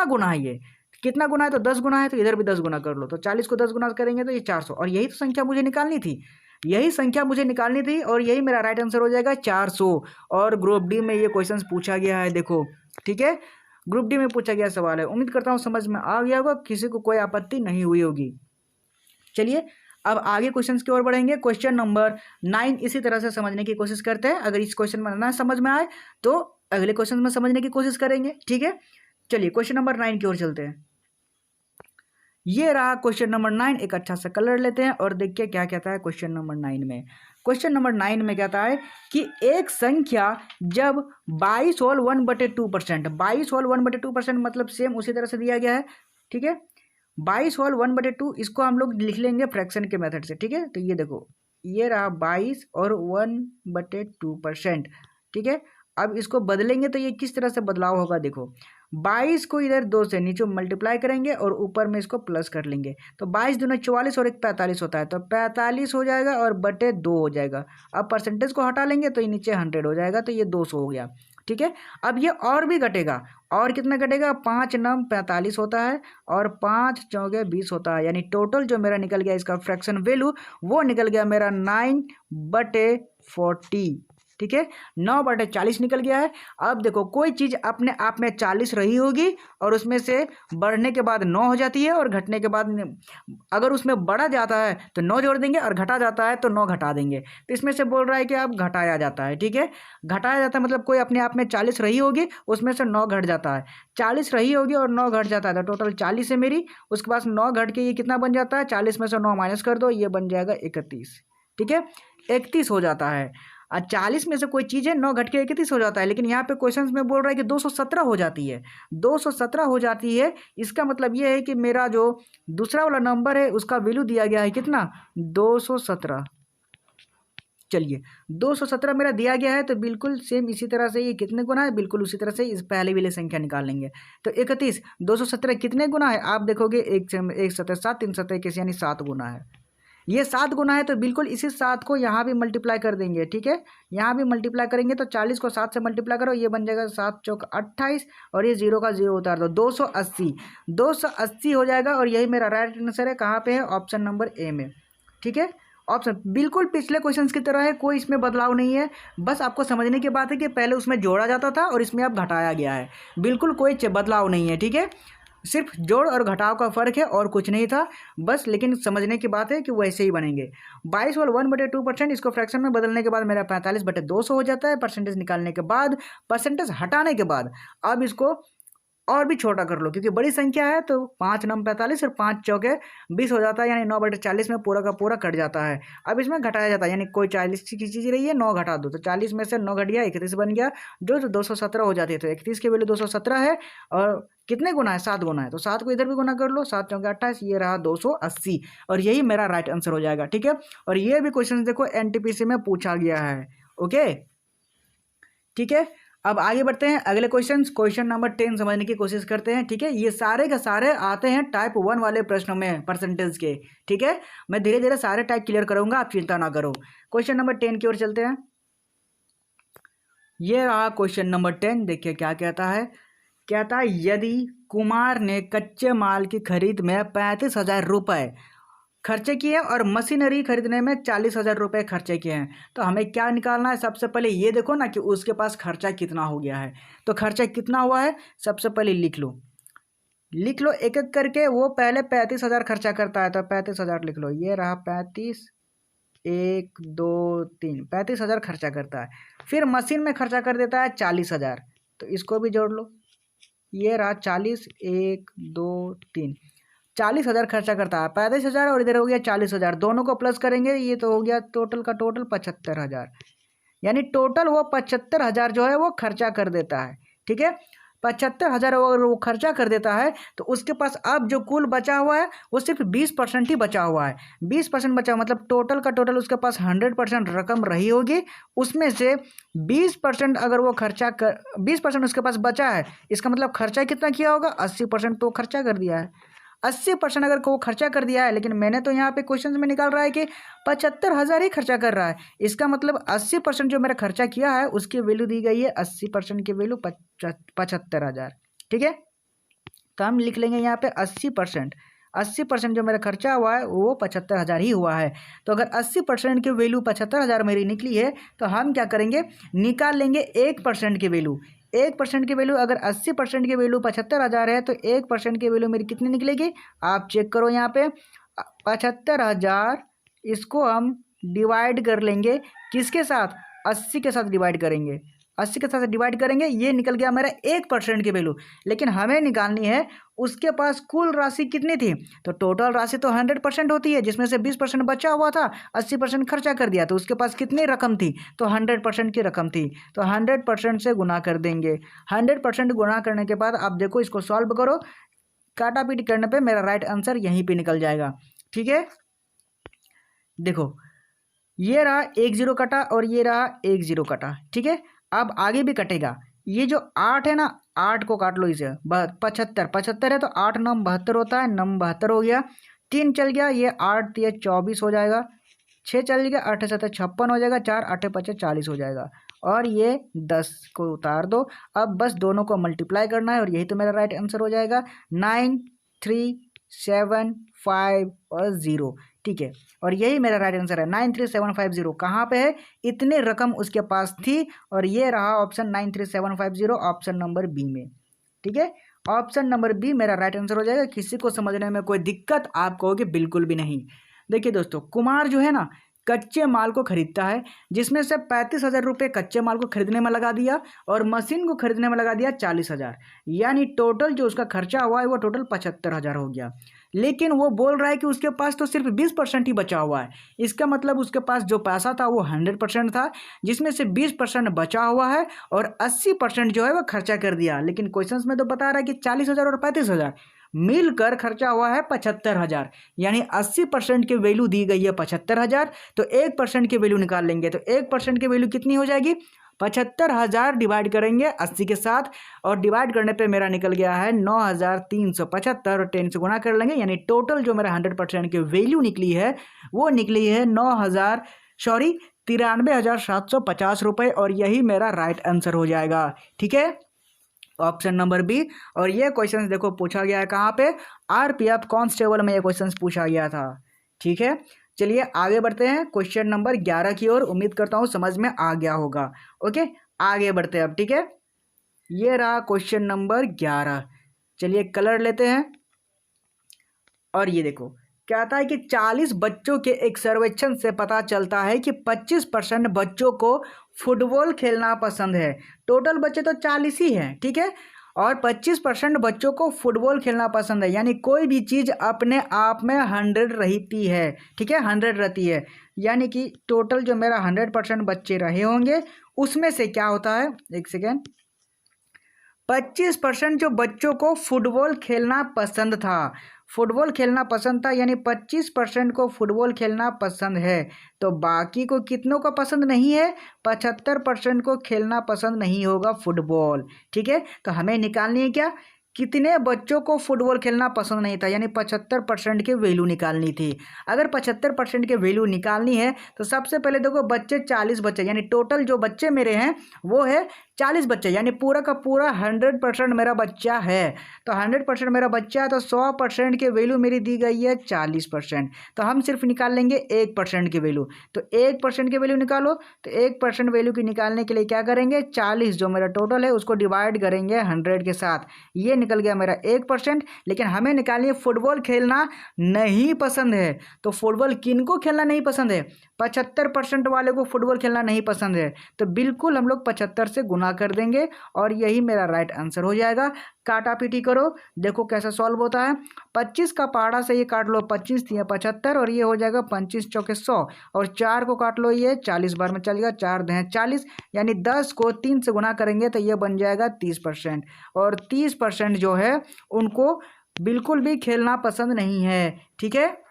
गुना है, ये कितना गुना है तो 10 गुना है, तो इधर भी 10 गुना कर लो। तो 40 को 10 गुना करेंगे तो ये 400, और यही तो संख्या मुझे निकालनी थी, यही संख्या मुझे निकालनी थी और यही मेरा राइट आंसर हो जाएगा 400। और ग्रुप डी में ये क्वेश्चन पूछा गया है देखो। ठीक है, ग्रुप डी में पूछा गया सवाल है। उम्मीद करता हूँ समझ में आ गया होगा, किसी को कोई आपत्ति नहीं हुई होगी। चलिए अब आगे क्वेश्चंस की ओर बढ़ेंगे। क्वेश्चन नंबर 9 इसी तरह से समझने की कोशिश करते हैं। अगर इस क्वेश्चन में ना समझ में आए तो अगले क्वेश्चन में समझने की कोशिश करेंगे, ठीक है। चलिए क्वेश्चन नंबर 9 की ओर चलते हैं। ये रहा क्वेश्चन नंबर 9। एक अच्छा सा कलर लेते हैं और देखिए क्या कहता है क्वेश्चन नंबर 9 में। क्वेश्चन नंबर 9 में कहता है कि एक संख्या जब 22 होल 1/2%, 22 होल 1/2% मतलब सेम उसी तरह से दिया गया है, ठीक है। 22 होल 1/2 इसको हम लोग लिख लेंगे फ्रैक्शन के मेथड से, ठीक है। तो ये देखो ये रहा 22 और 1/2%, ठीक है। अब इसको बदलेंगे तो ये किस तरह से बदलाव होगा, देखो 22 को इधर 2 से नीचे मल्टीप्लाई करेंगे और ऊपर में इसको प्लस कर लेंगे। तो 22 दूना 44 और 1 45 होता है, तो 45 हो जाएगा और बटे 2 हो जाएगा। अब परसेंटेज को हटा लेंगे तो ये नीचे 100 हो जाएगा, तो ये 200 हो गया, ठीक है। अब ये और भी घटेगा, और कितना घटेगा, 5 9 45 होता है और 5 4 20 होता है, यानी टोटल जो मेरा निकल गया इसका फ्रैक्शन वैल्यू वो निकल गया मेरा 9/40, ठीक है। 9/40 निकल गया है। अब देखो कोई चीज़ अपने आप में 40 रही होगी और उसमें से बढ़ने के बाद 9 हो जाती है और घटने के बाद अगर उसमें बढ़ा जाता है तो 9 जोड़ देंगे और घटा जाता है तो 9 घटा देंगे। तो इसमें से बोल रहा है कि अब घटाया जाता है, ठीक है। घटाया जाता है मतलब कोई अपने आप में 40 रही होगी उसमें से 9 घट जाता है, 40 रही होगी और 9 घट जाता है, तो टोटल 40 है मेरी। उसके बाद 9 घट के ये कितना बन जाता है, 40 में से 9 माइनस कर दो, ये बन जाएगा 31, ठीक है। 31 हो जाता है। 40 में से कोई चीज़ है 9 घट के 31 हो जाता है, लेकिन यहाँ पे क्वेश्चन में बोल रहा है कि 217 हो जाती है, 217 हो जाती है। इसका मतलब ये है कि मेरा जो दूसरा वाला नंबर है उसका वैल्यू दिया गया है कितना, 217। चलिए 217 मेरा दिया गया है, तो बिल्कुल सेम इसी तरह से ये कितने गुना है, बिल्कुल उसी तरह से इस पहले वाली संख्या निकाल लेंगे। तो 31 217 कितने गुना है, आप देखोगे 1 7 7 3 7 21 यानी 7 गुना है। ये 7 गुना है, तो बिल्कुल इसी 7 को यहाँ भी मल्टीप्लाई कर देंगे, ठीक है। यहाँ भी मल्टीप्लाई करेंगे तो 40 को 7 से मल्टीप्लाई करो, ये बन जाएगा 7 चौक 28 और ये 0 का 0 उतार दो, 280 280 हो जाएगा। और यही मेरा राइट आंसर है, कहाँ पे है, ऑप्शन नंबर ए में, ठीक है। ऑप्शन बिल्कुल पिछले क्वेश्चंस की तरह है, कोई इसमें बदलाव नहीं है। बस आपको समझने की बात है कि पहले उसमें जोड़ा जाता था और इसमें अब घटाया गया है, बिल्कुल कोई बदलाव नहीं है, ठीक है। सिर्फ जोड़ और घटाव का फर्क है और कुछ नहीं था बस, लेकिन समझने की बात है कि वैसे ही बनेंगे। 22 और 1/2% इसको फ्रैक्शन में बदलने के बाद मेरा 45/200 हो जाता है। परसेंटेज निकालने के बाद, परसेंटेज हटाने के बाद अब इसको और भी छोटा कर लो, क्योंकि बड़ी संख्या है तो 5 9 45 और 5 चौके 20 हो जाता है, यानी 9/40 में पूरा का पूरा कट जाता है। अब इसमें घटाया जाता है, यानी कोई 40 की चीज़ रही है 9 घटा दो, तो 40 में से 9 घट गया 31 बन गया, जो 217 हो जाती है। तो 31 की वैल्यू 217 है और कितने गुना है, 7 गुना है, तो 7 को इधर भी गुना कर लो, 7 चौके 28, ये रहा 280 और यही मेरा राइट आंसर हो जाएगा, ठीक है। और ये भी क्वेश्चन देखो NTPC में पूछा गया है, ओके, ठीक है। अब आगे बढ़ते हैं अगले क्वेश्चन नंबर 10 समझने की कोशिश करते हैं, ठीक है। ये सारे के सारे आते हैं टाइप 1 वाले प्रश्नों में परसेंटेज के, ठीक है। मैं धीरे धीरे सारे टाइप क्लियर करूंगा, आप चिंता ना करो। क्वेश्चन नंबर 10 की ओर चलते हैं। ये रहा क्वेश्चन नंबर 10, देखिए क्या कहता है। कहता है यदि कुमार ने कच्चे माल की खरीद में 35,000 रुपये खर्चे किए और मशीनरी खरीदने में 40,000 रुपये खर्चे किए हैं, तो हमें क्या निकालना है। सबसे पहले ये देखो ना कि उसके पास खर्चा कितना हो गया है, तो खर्चा कितना हुआ है सबसे पहले लिख लो एक एक करके। वो पहले 35,000 खर्चा करता है, तो 35,000 लिख लो, ये रहा 35 1 2 3 35,000 खर्चा करता है। फिर मशीन में खर्चा कर देता है 40,000, तो इसको भी जोड़ लो, ये रहा 40 1 2 3 40,000 खर्चा करता है। 35,000 और इधर हो गया 40,000, दोनों को प्लस करेंगे ये तो हो गया टोटल का टोटल 75,000, यानी टोटल वो 75,000 जो है वो खर्चा कर देता है, ठीक है। 75,000 अगर वो खर्चा कर देता है तो उसके पास अब जो कुल बचा हुआ है वो सिर्फ 20% ही बचा हुआ है। 20% बचा मतलब टोटल का टोटल उसके पास 100% रकम रही होगी, उसमें से 20% अगर वो खर्चा कर 20% उसके पास बचा है, इसका मतलब खर्चा कितना किया होगा, 80% तो खर्चा कर दिया है। 80% अगर वो खर्चा कर दिया है, लेकिन मैंने तो यहाँ पे क्वेश्चन में निकाल रहा है कि 75,000 ही खर्चा कर रहा है, इसका मतलब 80% जो मेरा खर्चा किया है उसकी वैल्यू दी गई है, 80% की वैल्यू 75,000, ठीक है। तो हम लिख लेंगे यहाँ पे 80% जो मेरा खर्चा हुआ है वो 75,000 ही हुआ है। तो अगर 80% की वैल्यू 75,000 मेरी निकली है, तो हम क्या करेंगे, निकाल लेंगे 1% की वैल्यू। 1% की वैल्यू अगर 80% की वैल्यू 75,000 है तो 1% की वैल्यू मेरी कितनी निकलेगी? आप चेक करो यहाँ पे 75,000, इसको हम डिवाइड कर लेंगे किसके साथ? 80 के साथ डिवाइड करेंगे, 80 के साथ डिवाइड करेंगे, ये निकल गया मेरा 1% की वैल्यू। लेकिन हमें निकालनी है उसके पास कुल राशि कितनी थी। तो टोटल राशि तो 100% होती है, जिसमें से 20% बचा हुआ था, 80% खर्चा कर दिया, तो उसके पास कितनी रकम थी? तो 100% की रकम थी। तो 100% से गुना कर देंगे। 100% गुना करने के बाद आप देखो इसको सॉल्व करो, काटा पीटी करने पे मेरा राइट आंसर यहीं पे निकल जाएगा। ठीक है, देखो ये रहा 1 0 कटा और ये रहा 1 0 कटा। ठीक है, अब आगे भी कटेगा। ये जो 8 है ना, 8 को काट लो इसे, 75 75 है तो 8 9 72 होता है, 9 72 हो गया। 3 चल गया, ये 8 ये 24 हो जाएगा। 6 चल गया, 8 7 56 हो जाएगा। 4 8 5 40 हो जाएगा। और ये 10 को उतार दो। अब बस दोनों को मल्टीप्लाई करना है और यही तो मेरा राइट आंसर हो जाएगा 9 3 7 5 और 0। ठीक है, और यही मेरा राइट आंसर है 93750। कहाँ पे है? इतनी रकम उसके पास थी और ये रहा ऑप्शन 93750, ऑप्शन नंबर बी में। ठीक है, ऑप्शन नंबर बी मेरा राइट आंसर हो जाएगा। किसी को समझने में कोई दिक्कत आप कहोगे बिल्कुल भी नहीं। देखिए दोस्तों, कुमार जो है ना कच्चे माल को खरीदता है, जिसमें से 35,000 रुपये कच्चे माल को खरीदने में लगा दिया और मशीन को खरीदने में लगा दिया 40,000, यानी टोटल जो उसका खर्चा हुआ है वो टोटल 75,000 हो गया। लेकिन वो बोल रहा है कि उसके पास तो सिर्फ 20% ही बचा हुआ है। इसका मतलब उसके पास जो पैसा था वो 100% था, जिसमें से 20% बचा हुआ है और 80% जो है वो खर्चा कर दिया। लेकिन क्वेश्चन में तो बता रहा है कि 40,000 और 35,000 मिलकर खर्चा हुआ है 75,000, यानी 80% की वैल्यू दी गई है 75,000। तो 1% की वैल्यू निकाल लेंगे, तो 1% की वैल्यू कितनी हो जाएगी? 75,000 डिवाइड करेंगे 80 के साथ और डिवाइड करने पे मेरा निकल गया है 9,375 और 10 से गुना कर लेंगे, यानी टोटल जो मेरा 100% की वैल्यू निकली है वो निकली है 93,750 रुपये और यही मेरा राइट आंसर हो जाएगा। ठीक है, ऑप्शन नंबर बी। और ये क्वेश्चन देखो पूछा गया है कहाँ पे? आरपीएफ कांस्टेबल में ये क्वेश्चन पूछा गया था। ठीक है, चलिए आगे बढ़ते हैं क्वेश्चन नंबर 11 की ओर। उम्मीद करता हूँ समझ में आ गया होगा। ओके, आगे बढ़ते हैं अब। ठीक है, ये रहा क्वेश्चन नंबर 11। चलिए कलर लेते हैं और ये देखो कहता है कि 40 बच्चों के एक सर्वेक्षण से पता चलता है कि 25% बच्चों को फुटबॉल खेलना पसंद है। टोटल बच्चे तो 40 ही हैं, ठीक है, और 25% बच्चों को फुटबॉल खेलना पसंद है, यानी कोई भी चीज़ अपने आप में 100 रहती है। ठीक है, 100 रहती है, यानी कि टोटल जो मेरा 100% बच्चे रहे होंगे उसमें से क्या होता है, एक सेकेंड, 25% जो बच्चों को फुटबॉल खेलना पसंद था, फुटबॉल खेलना पसंद था, यानी 25% को फुटबॉल खेलना पसंद है। तो बाकी को कितनों को पसंद नहीं है? 75% को खेलना पसंद नहीं होगा फुटबॉल। ठीक है, तो हमें निकालनी है क्या? कितने बच्चों को फुटबॉल खेलना पसंद नहीं था, यानी 75% की वैल्यू निकालनी थी। अगर 75% की वैल्यू निकालनी है तो सबसे पहले देखो बच्चे 40 बच्चे, यानी टोटल जो बच्चे मेरे हैं वो है 40 बच्चे, यानी पूरा का पूरा 100% मेरा बच्चा है। तो 100% मेरा बच्चा है तो 100% की वैल्यू मेरी दी गई है 40%। तो हम सिर्फ निकाल लेंगे 1% की वैल्यू। तो 1% की वैल्यू निकालो, तो 1% वैल्यू की निकालने के लिए क्या करेंगे? 40 जो मेरा टोटल है उसको डिवाइड करेंगे 100 के साथ, ये निकल गया मेरा 1%। लेकिन हमें निकालनी है फुटबॉल खेलना नहीं पसंद है। तो फुटबॉल किनको खेलना नहीं पसंद है? 75% वाले को फुटबॉल खेलना नहीं पसंद है। तो बिल्कुल हम लोग 75 से गुना कर देंगे और यही मेरा राइट आंसर हो जाएगा। काटा पीटी करो, देखो कैसा सॉल्व होता है। 25 का पहाड़ा से ये काट लो, 25 दिया 75 और ये हो जाएगा 25 चौके 100 और 4 को काट लो, ये 40 बार में चलेगा, 4 दें 40, यानी 10 को 3 से गुना करेंगे तो ये बन जाएगा 30%। और 30% जो है उनको बिल्कुल भी खेलना पसंद नहीं है। ठीक है,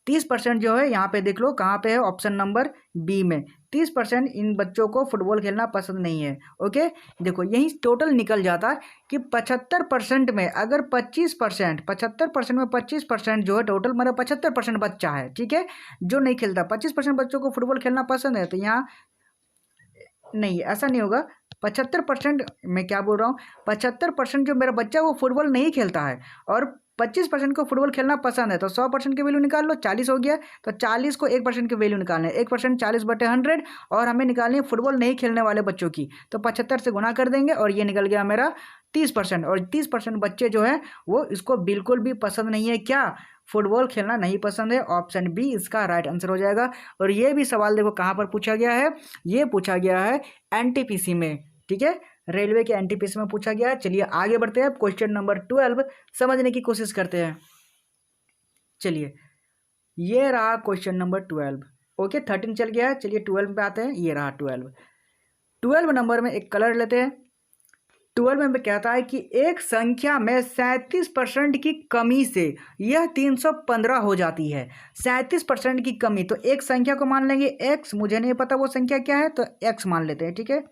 30% जो है यहाँ पे देख लो कहाँ पे है, ऑप्शन नंबर बी में। 30% इन बच्चों को फुटबॉल खेलना पसंद नहीं है। ओके, देखो यही टोटल निकल जाता है कि 75% में अगर 25%, 75% में 25% जो है टोटल मेरा 75% बच्चा है, ठीक है, जो नहीं खेलता। 25% बच्चों को फुटबॉल खेलना पसंद है, तो यहाँ नहीं, ऐसा नहीं होगा। 75% मैं क्या बोल रहा हूँ, 75% जो मेरा बच्चा वो फुटबॉल नहीं खेलता है और 25% को फुटबॉल खेलना पसंद है, तो 100% की वैल्यू निकाल लो, 40 हो गया। तो 40 को 1% की वैल्यू निकालना है, 1% 40/100, और हमें निकालनी है फुटबॉल नहीं खेलने वाले बच्चों की, तो 75 से गुना कर देंगे और ये निकल गया मेरा 30%। और 30% बच्चे जो है वो इसको बिल्कुल भी पसंद नहीं है, क्या, फुटबॉल खेलना नहीं पसंद है। ऑप्शन बी इसका राइट आंसर हो जाएगा। और ये भी सवाल देखो कहाँ पर पूछा गया है, ये पूछा गया है एनटीपीसी में, ठीक है, रेलवे के एनटीपीसी में पूछा गया है। चलिए आगे बढ़ते हैं, क्वेश्चन नंबर 12 समझने की कोशिश करते हैं। चलिए ये रहा क्वेश्चन नंबर 12। ओके 13 चल गया है, चलिए 12 पे आते हैं। ये रहा 12 नंबर में एक कलर लेते हैं। 12 में कहता है कि एक संख्या में 37% की कमी से यह 315 हो जाती है। 37% की कमी, तो एक संख्या को मान लेंगे x, मुझे नहीं पता वो संख्या क्या है, तो x मान लेते हैं, ठीक है।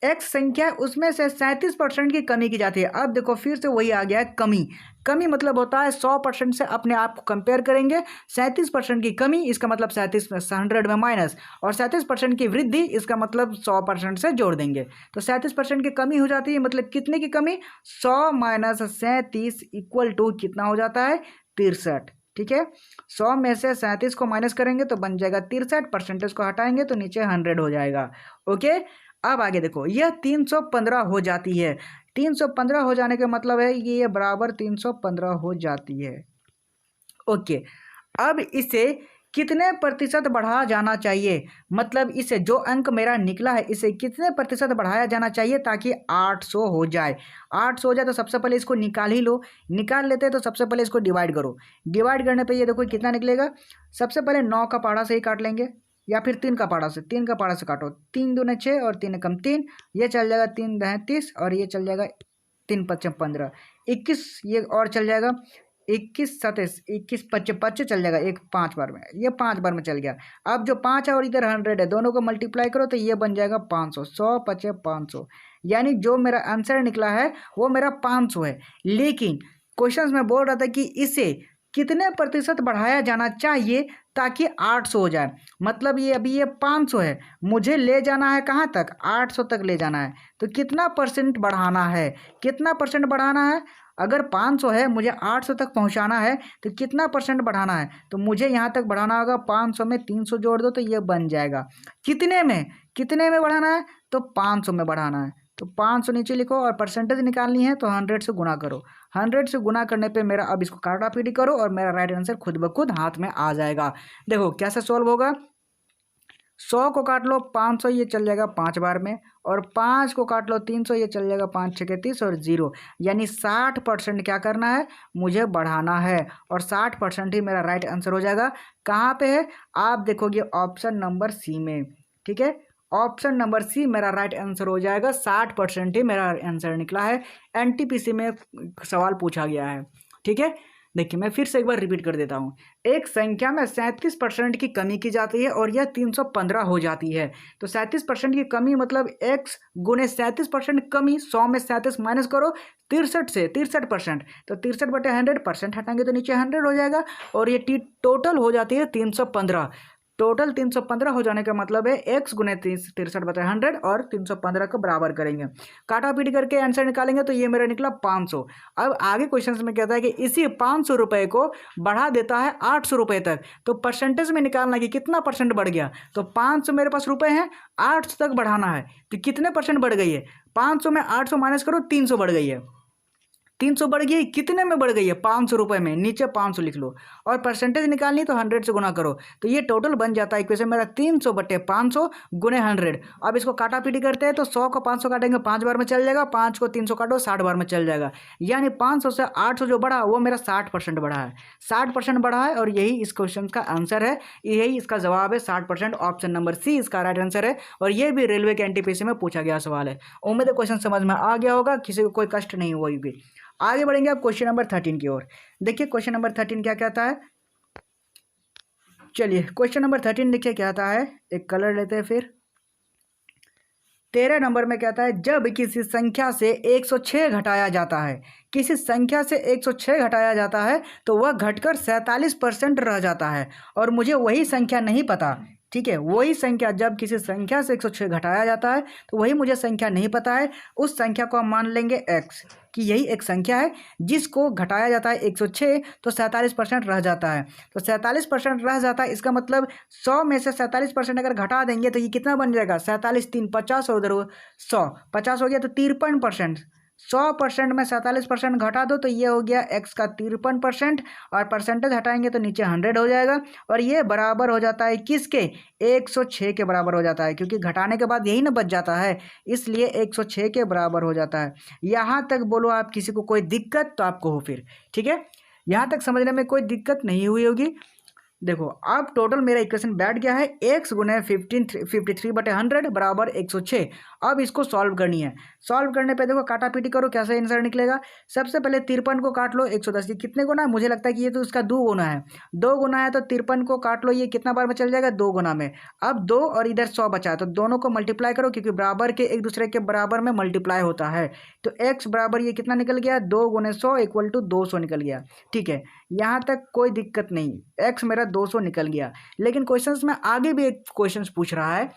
x संख्या, उसमें से 37% की कमी की जाती है। अब देखो फिर से वही आ गया है कमी। कमी मतलब होता है 100% से अपने आप को कंपेयर करेंगे, 37% की कमी इसका मतलब 37 में 100 में माइनस, और 37% की वृद्धि इसका मतलब 100% से जोड़ देंगे। तो 37% की कमी हो जाती है, मतलब कितने की कमी, 100 माइनस 37 इक्वल टू कितना हो जाता है, 63, ठीक है। 100 में से 37 को माइनस करेंगे तो बन जाएगा 63, परसेंटेज को हटाएंगे तो नीचे 100 हो जाएगा। ओके अब आगे देखो, यह 315 हो जाती है। 315 हो जाने का मतलब है ये बराबर 315 हो जाती है। ओके अब इसे कितने प्रतिशत बढ़ाया जाना चाहिए, मतलब इसे जो अंक मेरा निकला है इसे कितने प्रतिशत बढ़ाया जाना चाहिए ताकि 800 हो जाए। 800 हो जाए तो सबसे पहले इसको निकाल ही लो, निकाल लेते हैं तो सबसे पहले इसको डिवाइड करो। डिवाइड करने पे ये देखो कितना निकलेगा, सबसे पहले 9 का पहाड़ा से ही काट लेंगे, या फिर 3 का पहाड़ा से, 3 का पहाड़ा से काटो, 3 दूने 6 और 3 कम 3, ये चल जाएगा 3 दहें 30 और ये चल जाएगा 3 पच्चे 15, 21 ये और चल जाएगा 21 27 21 25 चल जाएगा, एक 5 बार में, ये 5 बार में चल गया। अब जो 5 है और इधर 100 है, दोनों को मल्टीप्लाई करो तो ये बन जाएगा 500, 100 पचे 500, यानी जो मेरा आंसर निकला है वो मेरा 500 है। लेकिन क्वेश्चन में बोल रहा था कि इसे कितने प्रतिशत बढ़ाया जाना चाहिए ताकि 800 हो जाए, मतलब ये अभी ये 500 है, मुझे ले जाना है कहाँ तक, 800 तक ले जाना है। तो कितना परसेंट बढ़ाना है, कितना परसेंट बढ़ाना है, अगर 500 है मुझे 800 तक पहुंचाना है तो कितना परसेंट बढ़ाना है, तो मुझे यहाँ तक बढ़ाना होगा, 500 में 300 जोड़ दो तो ये बन जाएगा, कितने में बढ़ाना है, तो 500 में बढ़ाना है। तो 500 नीचे लिखो और परसेंटेज निकालनी है तो 100 से गुना करो। 100 से गुना करने पे मेरा, अब इसको काटा पीटी करो और मेरा राइट आंसर खुद ब खुद हाथ में आ जाएगा। देखो कैसे सॉल्व होगा, 100 को काट लो 500, ये चल जाएगा 5 बार में, और 5 को काट लो 300, ये चल जाएगा 5 6 30 और 0, यानी 60% क्या करना है, मुझे बढ़ाना है, और 60% ही मेरा राइट आंसर हो जाएगा। कहाँ पे है, आप देखोगे ऑप्शन नंबर सी में, ठीक है, ऑप्शन नंबर सी मेरा राइट आंसर हो जाएगा। 60% ही मेरा आंसर निकला है, एनटीपीसी में सवाल पूछा गया है, ठीक है। देखिए मैं फिर से एक बार रिपीट कर देता हूँ, एक संख्या में 37% की कमी की जाती है और यह 315 हो जाती है। तो 37% की कमी मतलब x गुने 37% कमी, 100 में 37 माइनस करो 63 से, 63%, तो 63/100, परसेंट हटाएंगे तो नीचे 100 हो जाएगा, और ये टोटल हो जाती है 315। टोटल 315 हो जाने का मतलब है x गुने 63/100 और 315 को बराबर करेंगे, काटा पीटी करके आंसर निकालेंगे तो ये मेरा निकला 500। अब आगे क्वेश्चन में कहता है कि इसी 500 रुपये को बढ़ा देता है 800 रुपये तक, तो परसेंटेज में निकालना कि कितना परसेंट बढ़ गया। तो 500 मेरे पास रुपए हैं, 800 तक बढ़ाना है, तो कितने परसेंट बढ़ गई है, 500 में 800 माइनस करो 300 बढ़ गई है, 300 बढ़ गई, कितने में बढ़ गई है, 500 रुपये में, नीचे 500 लिख लो, और परसेंटेज निकालनी तो 100 से गुना करो, तो ये टोटल बन जाता है इक्वेशन मेरा 300/500 गुने 100। अब इसको काटा पीटी करते हैं तो 100 को 500 काटेंगे 5 बार में चल जाएगा, 5 को 300 काटो 60 बार में चल जाएगा, यानी 500 से 800 जो बढ़ा वो मेरा 60% बढ़ा है, 60% बढ़ा है, और यही इस क्वेश्चन का आंसर है, यही इसका जवाब है 60%। ऑप्शन नंबर सी इसका राइट आंसर है, और ये भी रेलवे के एनटीपीसी में पूछा गया सवाल है। उम्मीद है क्वेश्चन समझ में आ गया होगा, किसी को कोई कष्ट नहीं हुआ भी। आगे बढ़ेंगे अब क्वेश्चन नंबर 13 की ओर। देखिए क्वेश्चन नंबर 13 क्या कहता है, चलिए क्वेश्चन नंबर 13 देखिए क्या आता है, एक कलर लेते हैं फिर। 13 नंबर में कहता है, जब किसी संख्या से 106 घटाया जाता है, किसी संख्या से 106 घटाया जाता है तो वह घटकर 47% रह जाता है, और मुझे वही संख्या नहीं पता ठीक है, वही संख्या जब किसी संख्या से 106 घटाया जाता है तो वही मुझे संख्या नहीं पता है, उस संख्या को हम मान लेंगे x कि यही एक संख्या है जिसको घटाया जाता है 106 तो 47% रह जाता है। तो 47% रह जाता है, इसका मतलब 100 में से 47% अगर घटा देंगे तो ये कितना बन जाएगा, 47 3 50 और उधर 100 50 हो गया तो 53%। 100% में 47% घटा दो तो ये हो गया x का 53% और परसेंटेज हटाएंगे तो नीचे 100 हो जाएगा और ये बराबर हो जाता है किसके, 106 के बराबर हो जाता है, क्योंकि घटाने के बाद यही ना बच जाता है, इसलिए 106 के बराबर हो जाता है। यहाँ तक बोलो आप किसी को कोई दिक्कत तो आपको हो फिर, ठीक है, यहाँ तक समझने में कोई दिक्कत नहीं हुई होगी। देखो अब टोटल मेरा इक्वेशन बैठ गया है, x गुने 53/100 बराबर 106। अब इसको सॉल्व करनी है। सॉल्व करने पे देखो काटा पीटी करो कैसे आंसर निकलेगा। सबसे पहले 53 को काट लो 110 कितने गुना है, मुझे लगता है कि ये तो उसका 2 गुना है, 2 गुना है तो 53 को काट लो, ये कितना बार में चल जाएगा, 2 गुना में। अब 2 और इधर 100 बचा है तो दोनों को मल्टीप्लाई करो, क्योंकि बराबर के एक दूसरे के बराबर में मल्टीप्लाई होता है। तो x बराबर ये कितना निकल गया, 2 गुने 100 इक्वल टू 200 निकल गया। ठीक है, यहाँ तक कोई दिक्कत नहीं, x मेरा 200 निकल गया। लेकिन क्वेश्चंस में आगे भी एक क्वेश्चंस पूछ रहा है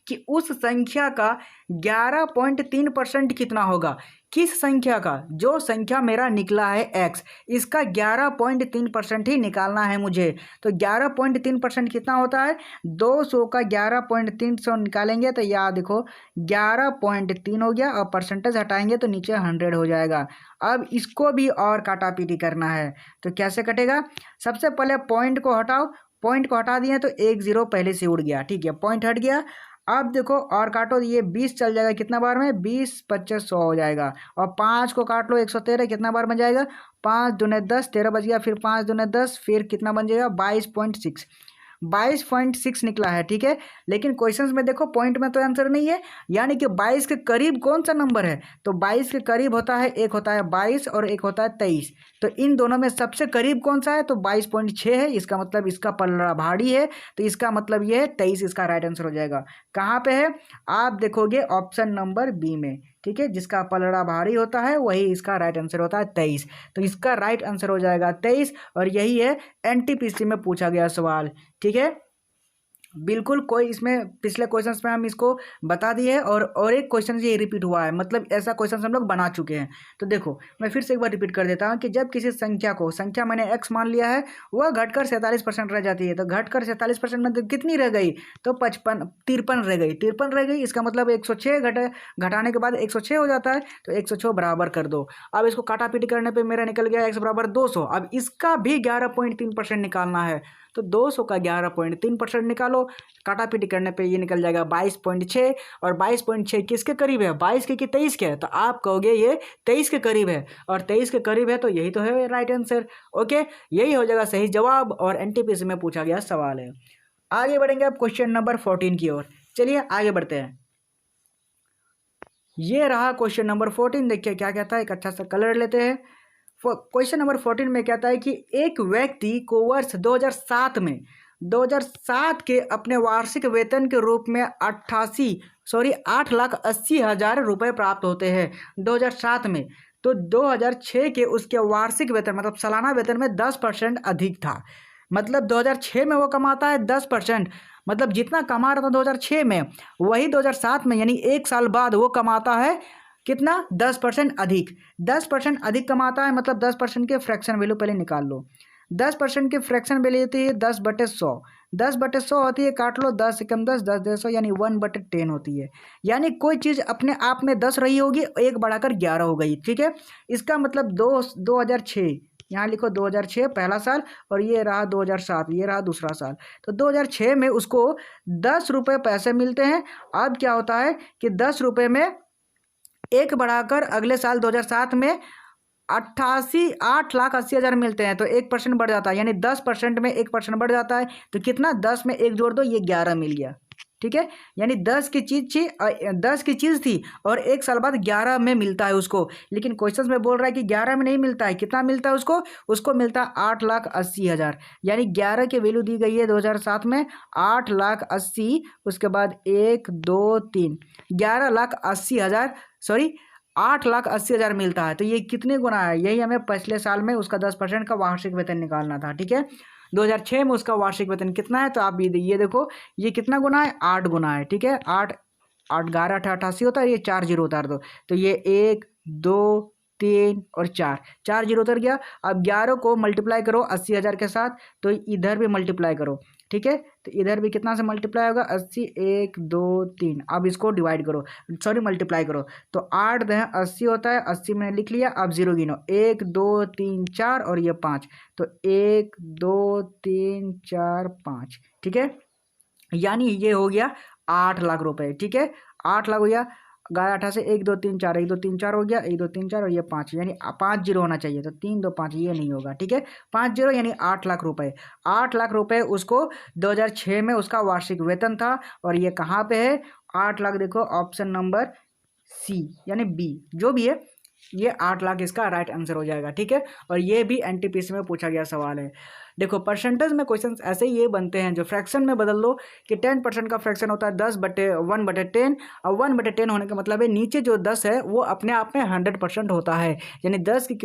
कि उस संख्या का 11.3% कितना होगा। किस संख्या का, जो संख्या मेरा निकला है x, इसका 11.3% ही निकालना है मुझे। तो 11.3% कितना होता है, 200 का 11.300 निकालेंगे तो याद देखो 11.3 हो गया और परसेंटेज हटाएंगे तो नीचे 100 हो जाएगा। अब इसको भी और काटा पीटी करना है तो कैसे कटेगा, सबसे पहले पॉइंट को हटाओ, पॉइंट को हटा दिए तो 1 0 पहले से उड़ गया, ठीक है, पॉइंट हट गया। अब देखो और काटो, ये 20 चल जाएगा कितना बार में, 20 25 100 हो जाएगा। और 5 को काट लो 113 कितना बार बन जाएगा, 5 दूने 10 13 बच गया, फिर 5 दूने 10 फिर कितना बन जाएगा 22.6, 22.6 निकला है। ठीक है, लेकिन क्वेश्चंस में देखो पॉइंट में तो आंसर नहीं है, यानी कि 22 के करीब कौन सा नंबर है, तो 22 के करीब होता है, एक होता है 22 और एक होता है 23, तो इन दोनों में सबसे करीब कौन सा है, तो 22.6 है, इसका मतलब इसका पलड़ा भारी है, तो इसका मतलब ये है 23 इसका राइट आंसर हो जाएगा। कहाँ पे है, आप देखोगे ऑप्शन नंबर बी में, ठीक है, जिसका पलड़ा भारी होता है वही इसका राइट आंसर होता है 23, तो इसका राइट आंसर हो जाएगा 23 और यही है एनटीपीसी में पूछा गया सवाल। ठीक है, बिल्कुल कोई इसमें पिछले क्वेश्चंस में हम इसको बता दिए हैं और एक क्वेश्चन ये रिपीट हुआ है, मतलब ऐसा क्वेश्चन हम लोग बना चुके हैं। तो देखो मैं फिर से एक बार रिपीट कर देता हूँ कि जब किसी संख्या को, संख्या मैंने x मान लिया है, वह घटकर 47% रह जाती है, तो घटकर 47% में कितनी रह गई, तो 53 रह गई, 53 रह गई, इसका मतलब 106 घटाने के बाद 106 हो जाता है, तो 106 बराबर कर दो। अब इसको काटा पीटी करने पर मेरा निकल गया x बराबर 200। अब इसका भी 11.3% निकालना है, तो 200 का 11.3% निकालो, काटा पीटी करने पे ये निकल जाएगा 22.6 और 22.6 किसके करीब है, 22 के कि 23 के, तो आप कहोगे ये 23 के करीब है और 23 के करीब है तो यही तो है राइट आंसर। ओके, यही हो जाएगा सही जवाब और एनटीपीसी में पूछा गया सवाल है। आगे बढ़ेंगे आप क्वेश्चन नंबर 14 की ओर, चलिए आगे बढ़ते हैं। ये रहा क्वेश्चन नंबर 14, देखिए क्या कहता है, एक अच्छा सा कलर लेते हैं। क्वेश्चन नंबर 14 में कहता है कि एक व्यक्ति को वर्ष 2007 के अपने वार्षिक वेतन के रूप में 8,80,000 रुपये प्राप्त होते हैं 2007 में, तो 2006 के उसके वार्षिक वेतन मतलब सालाना वेतन में 10% अधिक था। मतलब 2006 में वो कमाता है 10%, मतलब जितना कमा रहा था 2006 में वही 2007 में यानी एक साल बाद वो कमाता है कितना, 10% अधिक। 10% अधिक कमाता है मतलब 10% के फ्रैक्शन वैल्यू पहले निकाल लो। 10% की फ्रैक्शन वैल्यू होती है 10/100, 10/100 होती है, काट लो 10 एकम 10, 10 यानी 1/10 होती है। यानी कोई चीज़ अपने आप में 10 रही होगी, एक बढ़ाकर 11 हो गई। ठीक है, इसका मतलब 2006, यहाँ लिखो 2006 पहला साल और ये रहा 2007, ये रहा दूसरा साल। तो 2006 में उसको 10 रुपये पैसे मिलते हैं। अब क्या होता है कि 10 रुपये में एक बढ़ाकर अगले साल 2007 में 8,80,000 मिलते हैं, तो 1% बढ़ जाता है, यानी 10% में 1% बढ़ जाता है, तो कितना, 10 में 1 जोड़ दो, ये 11 मिल गया। ठीक है, यानी 10 की चीज़ थी और एक साल बाद 11 में मिलता है उसको। लेकिन क्वेश्चन में बोल रहा है कि 11 में नहीं मिलता है, कितना मिलता है उसको मिलता है 8,80,000, यानी 11 की वैल्यू दी गई है 2007 में 8,80,000, उसके बाद 1 2 3 11,80,000 8,80,000 मिलता है। तो ये कितने गुना है, यही हमें पिछले साल में उसका 10% का वार्षिक वेतन निकालना था। ठीक है, 2006 में उसका वार्षिक वेतन कितना है, तो आप ये देखो ये कितना गुना है, 8 गुना है। ठीक है, 8 8 11 88 होता है, ये 4 जीरो उतार दो तो ये 1 2 3 और 4 जीरो उतर गया। अब 11 को मल्टीप्लाई करो 80,000 के साथ, तो इधर भी मल्टीप्लाई करो। ठीक है, तो इधर भी कितना से मल्टीप्लाई होगा, 80 1 2 3। अब इसको डिवाइड करो, सॉरी मल्टीप्लाई करो, तो 8 10 80 होता है, 80 मैंने लिख लिया। अब जीरो गिनो, 1 2 3 4 और ये 5, तो 1 2 3 4 5। ठीक है, यानी ये हो गया 8 लाख रुपए। ठीक है, 8 लाख हो गया, 11 18 से 1 2 3 4, 1 2 3 4 हो गया, 1 2 3 4 और ये 5, यानी 5 जीरो होना चाहिए, तो 3 2 5 ये नहीं होगा। ठीक है, 5 जीरो यानी 8 लाख रुपए। 8 लाख रुपए उसको 2006 में उसका वार्षिक वेतन था, और ये कहाँ पे है, 8 लाख देखो ऑप्शन नंबर सी यानी बी, जो भी है ये 8 लाख इसका राइट आंसर हो जाएगा। ठीक है, और ये भी एनटीपीसी में पूछा गया सवाल है। देखो परसेंटेज में क्वेश्चंस ऐसे ही ये बनते हैं, जो फ्रैक्शन में बदल दो कि 10% का फ्रैक्शन होता है 10/1/10, और 1/10 होने का मतलब है नीचे जो 10 है वो अपने आप में 100% होता है, यानी 10 की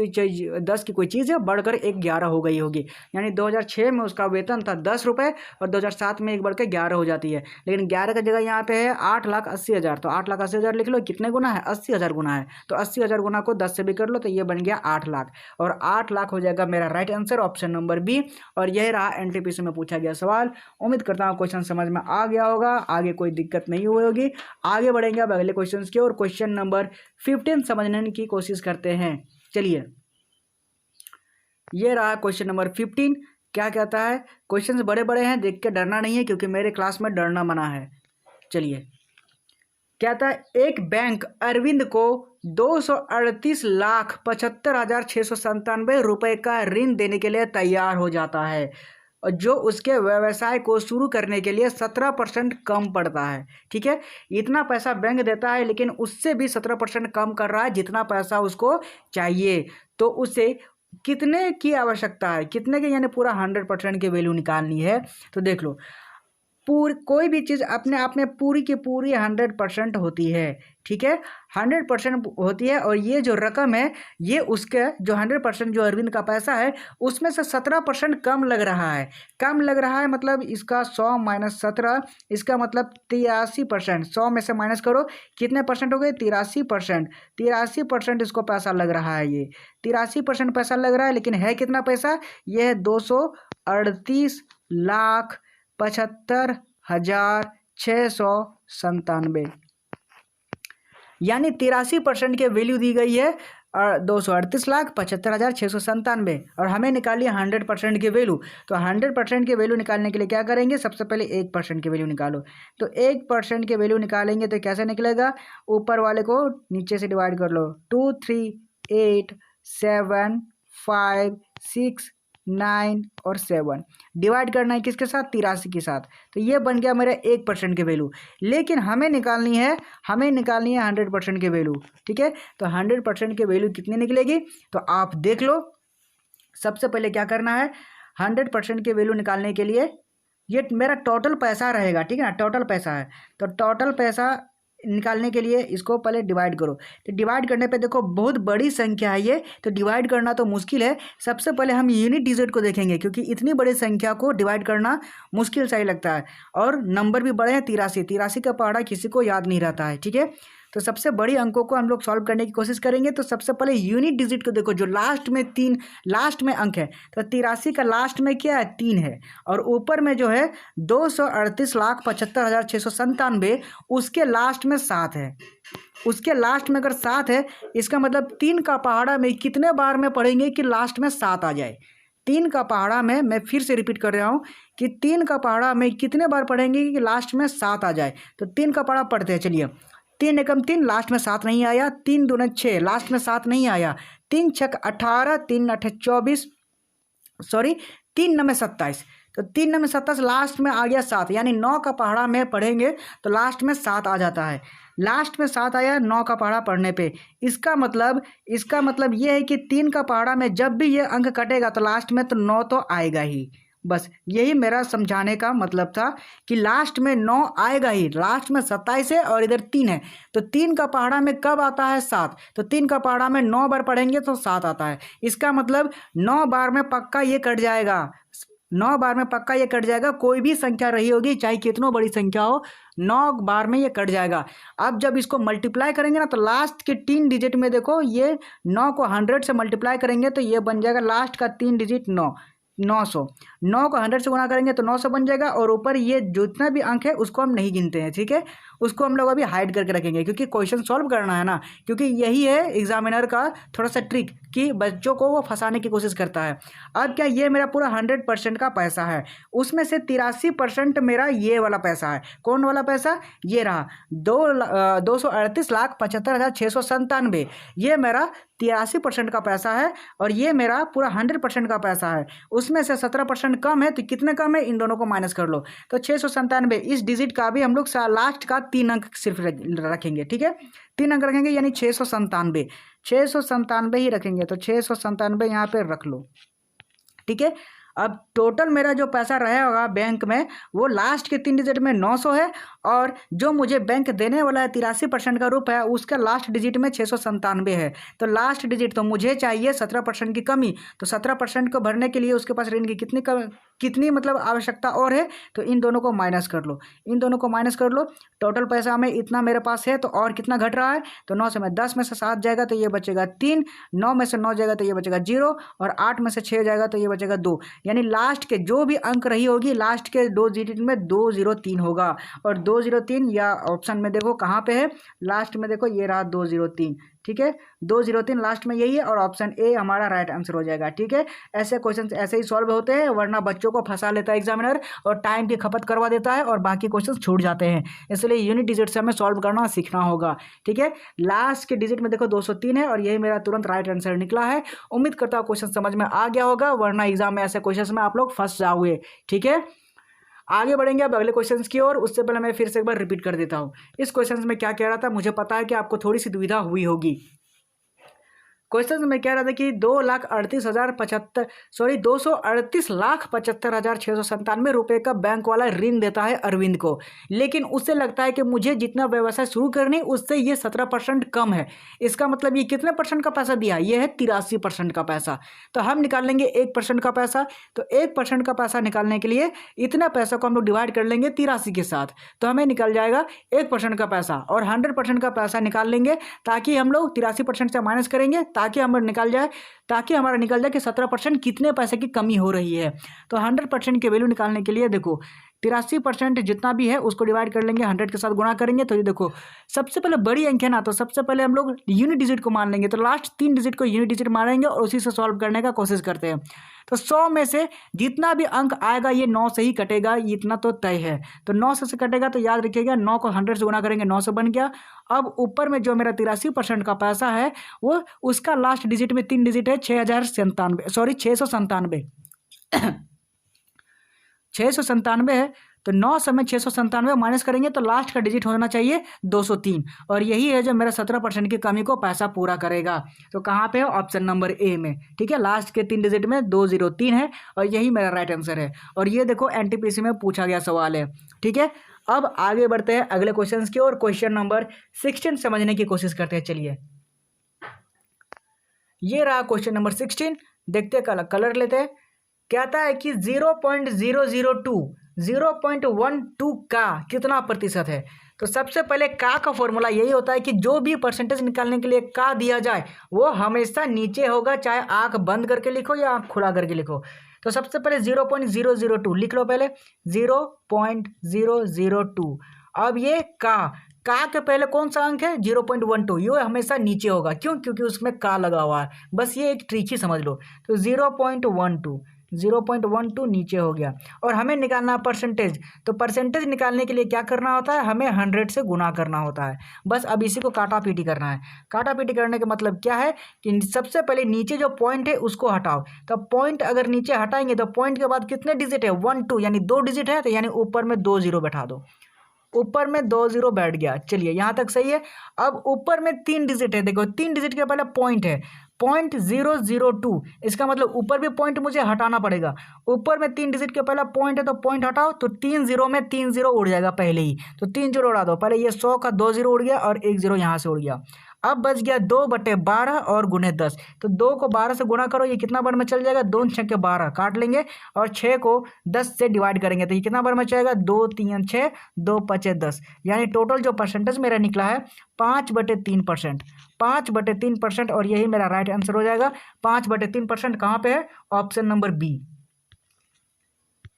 कोई चीज़ है बढ़कर एक 11 हो गई होगी। यानी 2006 में उसका वेतन था 10 रुपये, और 2007 में एक बढ़ के 11 हो जाती है, लेकिन 11 की जगह यहाँ पे है 8,80,000, तो 8,80,000 लिख लो, कितने गुना है, 80,000 गुना है, तो 80,000 गुना को 10 से भी कर लो, तो ये बन गया 8 लाख, और 8 लाख हो जाएगा मेरा right answer option number B. और यह रहा एनटीपीसी में पूछा गया सवाल। उम्मीद करता हूँ क्वेश्चन समझ में आ गया होगा, आगे कोई दिक्कत नहीं हुई होगी। आगे बढ़ेंगे अब अगले क्वेश्चन की ओर। क्वेश्चन नंबर 15 समझने की कोशिश करते हैं। चलिए, ये रहा क्वेश्चन नंबर 15। क्या कहता है, क्वेश्चंस बड़े बड़े हैं, देख के डरना नहीं है, क्योंकि मेरे क्लास में डरना मना है। चलिए, कहता है एक बैंक अरविंद को 238,75,697 रुपए का ऋण देने के लिए तैयार हो जाता है, जो उसके व्यवसाय को शुरू करने के लिए 17% कम पड़ता है। ठीक है, इतना पैसा बैंक देता है, लेकिन उससे भी 17% कम कर रहा है जितना पैसा उसको चाहिए, तो उसे कितने की आवश्यकता है, कितने के, यानी पूरा 100% की वैल्यू निकालनी है। तो देख लो, कोई भी चीज़ अपने आप में पूरी की पूरी 100% होती है। ठीक है, 100% होती है, और ये जो रकम है ये उसके जो 100% जो अरविंद का पैसा है उसमें से 17% कम लग रहा है। कम लग रहा है मतलब इसका 100 माइनस 17, इसका मतलब 83%। 100 में से माइनस करो, कितने परसेंट हो गए, 83%। 83% इसको पैसा लग रहा है, ये 83% पैसा लग रहा है, लेकिन है कितना पैसा, ये है 238,75,697, यानी 83% के वैल्यू दी गई है 238,75,697, और हमें निकालिए 100% की वैल्यू। तो 100% की वैल्यू निकालने के लिए क्या करेंगे, सबसे पहले 1% की वैल्यू निकालो। तो 1% की वैल्यू निकालेंगे तो कैसे निकलेगा, ऊपर वाले को नीचे से डिवाइड कर लो, 2 3 8 7 5 6 9 और 7 डिवाइड करना है किसके साथ, 83 के साथ, तो ये बन गया मेरा 1% की वैल्यू। लेकिन हमें निकालनी है 100% की वैल्यू। ठीक है, तो 100% की वैल्यू कितनी निकलेगी, तो आप देख लो। सबसे पहले क्या करना है, 100% की वैल्यू निकालने के लिए ये मेरा टोटल पैसा रहेगा। ठीक है ना, टोटल पैसा है, तो टोटल पैसा निकालने के लिए इसको पहले डिवाइड करो। तो डिवाइड करने पे देखो बहुत बड़ी संख्या है ये, तो डिवाइड करना तो मुश्किल है। सबसे पहले हम यूनिट डिजिट को देखेंगे, क्योंकि इतनी बड़ी संख्या को डिवाइड करना मुश्किल सा ही लगता है, और नंबर भी बड़े हैं, 83 का पहाड़ा किसी को याद नहीं रहता है। ठीक है, तो सबसे बड़ी अंकों को हम लोग सॉल्व करने की कोशिश करेंगे। तो सबसे पहले यूनिट डिजिट को देखो, जो लास्ट में अंक है, तो 83 का लास्ट में क्या है, 3 है, और ऊपर में जो है 238,75,697, उसके लास्ट में 7 है। उसके लास्ट में अगर 7 है, इसका मतलब 3 का पहाड़ा में कितने बार में पढ़ेंगे कि लास्ट में 7 आ जाए। 3 का पहाड़ा में, मैं फिर से रिपीट कर रहा हूँ कि 3 का पहाड़ा में कितने बार पढ़ेंगे कि लास्ट में 7 आ जाए। तो 3 का पहाड़ा पढ़ते हैं, चलिए। 3 एकम 3, लास्ट में 7 नहीं आया। 3 दूने 6, लास्ट में 7 नहीं आया। 3 छक 18, 3 8 24, सॉरी 3 9 27, तो 3 9 27, लास्ट में आ गया 7, यानी 9 का पहाड़ा में पढ़ेंगे तो लास्ट में 7 आ जाता है। लास्ट में 7 आया 9 का पहाड़ा पढ़ने पे। इसका मतलब ये है कि 3 का पहाड़ा में जब भी ये अंक कटेगा तो लास्ट में तो 9 तो आएगा ही। बस यही मेरा समझाने का मतलब था कि लास्ट में 9 आएगा ही। लास्ट में 27 है और इधर 3 है, तो 3 का पहाड़ा में कब आता है, 7। तो 3 का पहाड़ा में 9 बार पढ़ेंगे तो 7 आता है। इसका मतलब 9 बार में पक्का ये कट जाएगा। 9 बार में पक्का ये कट जाएगा, कोई भी संख्या रही होगी चाहे कितनों बड़ी संख्या हो, 9 बार में ये कट जाएगा। अब जब इसको मल्टीप्लाई करेंगे ना तो लास्ट के 3 डिजिट में देखो, ये 9 को 100 से मल्टीप्लाई करेंगे तो ये बन जाएगा लास्ट का 3 डिजिट 9, 900। 9 को 100 से गुणा करेंगे तो 900 बन जाएगा, और ऊपर ये जितना भी अंक है उसको हम नहीं गिनते हैं, ठीक है, उसको हम लोग अभी हाइड करके रखेंगे क्योंकि क्वेश्चन सॉल्व करना है ना, क्योंकि यही है एग्जामिनर का थोड़ा सा ट्रिक कि बच्चों को वो फंसाने की कोशिश करता है। अब क्या, ये मेरा पूरा 100% का पैसा है, उसमें से 83% मेरा ये वाला पैसा है। कौन वाला पैसा? ये रहा 238,75,697, ये मेरा 83% का पैसा है, और ये मेरा पूरा 100% का पैसा है। उसमें से 17% कम है, तो कितने कम है, इन दोनों को माइनस कर लो। तो 697, इस डिजिट का भी हम लोग लास्ट का 3 अंक सिर्फ रखेंगे, ठीक है, 3 अंक रखेंगे, यानी 697 ही रखेंगे। तो 697 यहाँ पे रख लो, ठीक है। अब टोटल मेरा जो पैसा रहेगा बैंक में, वो लास्ट के 3 डिजिट में 900 है, और जो मुझे बैंक देने वाला है 83% का रुपया, उसका लास्ट डिजिट में 697 है। तो लास्ट डिजिट तो मुझे चाहिए 17% की कमी, तो 17% को भरने के लिए उसके पास ऋण की कितनी मतलब आवश्यकता और है, तो इन दोनों को माइनस कर लो, इन दोनों को माइनस कर लो। टोटल पैसा में इतना मेरे पास है, तो और कितना घट रहा है, तो 9 से 10 में से 7 जाएगा तो ये बचेगा 3, 9 में से 9 जाएगा तो ये बचेगा 0, और 8 में से 6 जाएगा तो ये बचेगा 2, यानी लास्ट के जो भी अंक रही होगी लास्ट के 2 डिजिट में 203 होगा। और 203 या ऑप्शन में देखो कहाँ पे है, लास्ट में देखो ये रहा 203, ठीक है, 203 लास्ट में यही है, और ऑप्शन ए हमारा राइट आंसर हो जाएगा, ठीक है। ऐसे क्वेश्चन ऐसे ही सॉल्व होते हैं, वरना बच्चों को फंसा लेता है एग्जामिनर और टाइम की खपत करवा देता है और बाकी क्वेश्चन छूट जाते हैं। इसलिए यूनिट डिजिट से हमें सॉल्व करना सीखना होगा, ठीक है। लास्ट के डिजिट में देखो 203 है, और यही मेरा तुरंत राइट आंसर निकला है। उम्मीद करता हूँ क्वेश्चन समझ में आ गया होगा, वरना एग्जाम में ऐसे क्वेश्चन में आप लोग फंस जाओगे, ठीक है। आगे बढ़ेंगे अब अगले क्वेश्चंस की ओर। उससे पहले मैं फिर से एक बार रिपीट कर देता हूँ इस क्वेश्चंस में क्या कह रहा था। मुझे पता है कि आपको थोड़ी सी दुविधा हुई होगी। क्वेश्चन में कह रहा था कि 238,75,697 रुपये का बैंक वाला ऋण देता है अरविंद को, लेकिन उससे लगता है कि मुझे जितना व्यवसाय शुरू करनी उससे ये 17% कम है। इसका मतलब ये कितने परसेंट का पैसा दिया? ये है 83% का पैसा। तो हम निकाल लेंगे 1% का पैसा। तो 1% का पैसा निकालने के लिए इतना पैसा को हम लोग डिवाइड कर लेंगे 83 के साथ, तो हमें निकल जाएगा 1% का पैसा। और 100% का पैसा निकाल लेंगे, ताकि हम लोग 83% से माइनस करेंगे, ताकि हमारा निकल जाए कि 17% कितने पैसे की कमी हो रही है। तो 100% की वैल्यू निकालने के लिए देखो 83% जितना भी है उसको डिवाइड कर लेंगे, 100 के साथ गुणा करेंगे। तो ये देखो सबसे पहले बड़ी अंक है ना, तो सबसे पहले हम लोग यूनिट डिजिट को मान लेंगे। तो लास्ट 3 डिजिट को यूनिट डिजिट मानेंगे और उसी से सॉल्व करने का कोशिश करते हैं। तो 100 में से जितना भी अंक आएगा ये 9 से ही कटेगा, ये इतना तो तय है। तो 9 से कटेगा, तो याद रखिएगा 9 को 100 से गुणा करेंगे, 9 से बन गया। अब ऊपर में जो मेरा 83% का पैसा है, वो उसका लास्ट डिजिट में 3 डिजिट है 697 697 है। तो 9 से 697 माइनस करेंगे तो लास्ट का डिजिट होना चाहिए 203, और यही है जो मेरा 17% की कमी को पैसा पूरा करेगा। तो कहाँ पे है? ऑप्शन नंबर ए में, ठीक है। लास्ट के 3 डिजिट में 203 है, और यही मेरा राइट आंसर है। और ये देखो एनटीपीसी में पूछा गया सवाल है, ठीक है। अब आगे बढ़ते हैं अगले क्वेश्चन की ओर। क्वेश्चन नंबर 16 समझने की कोशिश करते हैं। चलिए, ये रहा क्वेश्चन नंबर 16। देखते हैं, कलर लेते हैं। कहता है कि 0.12 का कितना प्रतिशत है। तो सबसे पहले का फॉर्मूला यही होता है कि जो भी परसेंटेज निकालने के लिए का दिया जाए वो हमेशा नीचे होगा, चाहे आंख बंद करके लिखो या आंख खुला करके लिखो। तो सबसे पहले 0.002 लिख लो, पहले 0.002। अब ये का के पहले कौन सा अंक है? 0.12, ये हमेशा नीचे होगा। क्यों? क्योंकि उसमें का लगा हुआ है। बस ये एक ट्रिक ही समझ लो। तो 0.12 नीचे हो गया। और हमें निकालना है परसेंटेज। तो परसेंटेज निकालने के लिए क्या करना होता है? हमें 100 से गुना करना होता है। बस अब इसी को काटा पीटी करना है। काटा पीटी करने का मतलब क्या है कि सबसे पहले नीचे जो पॉइंट है उसको हटाओ। तो पॉइंट अगर नीचे हटाएंगे तो पॉइंट के बाद कितने डिजिट है? 1 2, यानी 2 डिजिट है, तो यानी ऊपर में 2 0 बैठा दो। ऊपर में 2 0 बैठ गया। चलिए, यहाँ तक सही है। अब ऊपर में 3 डिजिट है, देखो 3 डिजिट के पहले पॉइंट है 0.002। इसका मतलब ऊपर भी पॉइंट मुझे हटाना पड़ेगा। ऊपर में 3 डिजिट के पहला पॉइंट है, तो पॉइंट हटाओ। तो 3 0 में 3 0 उड़ जाएगा पहले ही। तो 3 0 उड़ा दो। पहले ये 100 का 2 0 उड़ गया और 1 0 यहाँ से उड़ गया। अब बच गया 2/12 और गुणे 10। तो 2 को 12 से गुणा करो, ये कितना बार में चल जाएगा, 2 6 के 12 काट लेंगे और 6 को 10 से डिवाइड करेंगे तो ये कितना बार में जाएगा, 2 3 6 2 5 10। यानी टोटल जो परसेंटेज मेरा निकला है 5/3%। 5/3% और यही मेरा राइट आंसर हो जाएगा। 5/3% कहाँ पे है, ऑप्शन नंबर बी।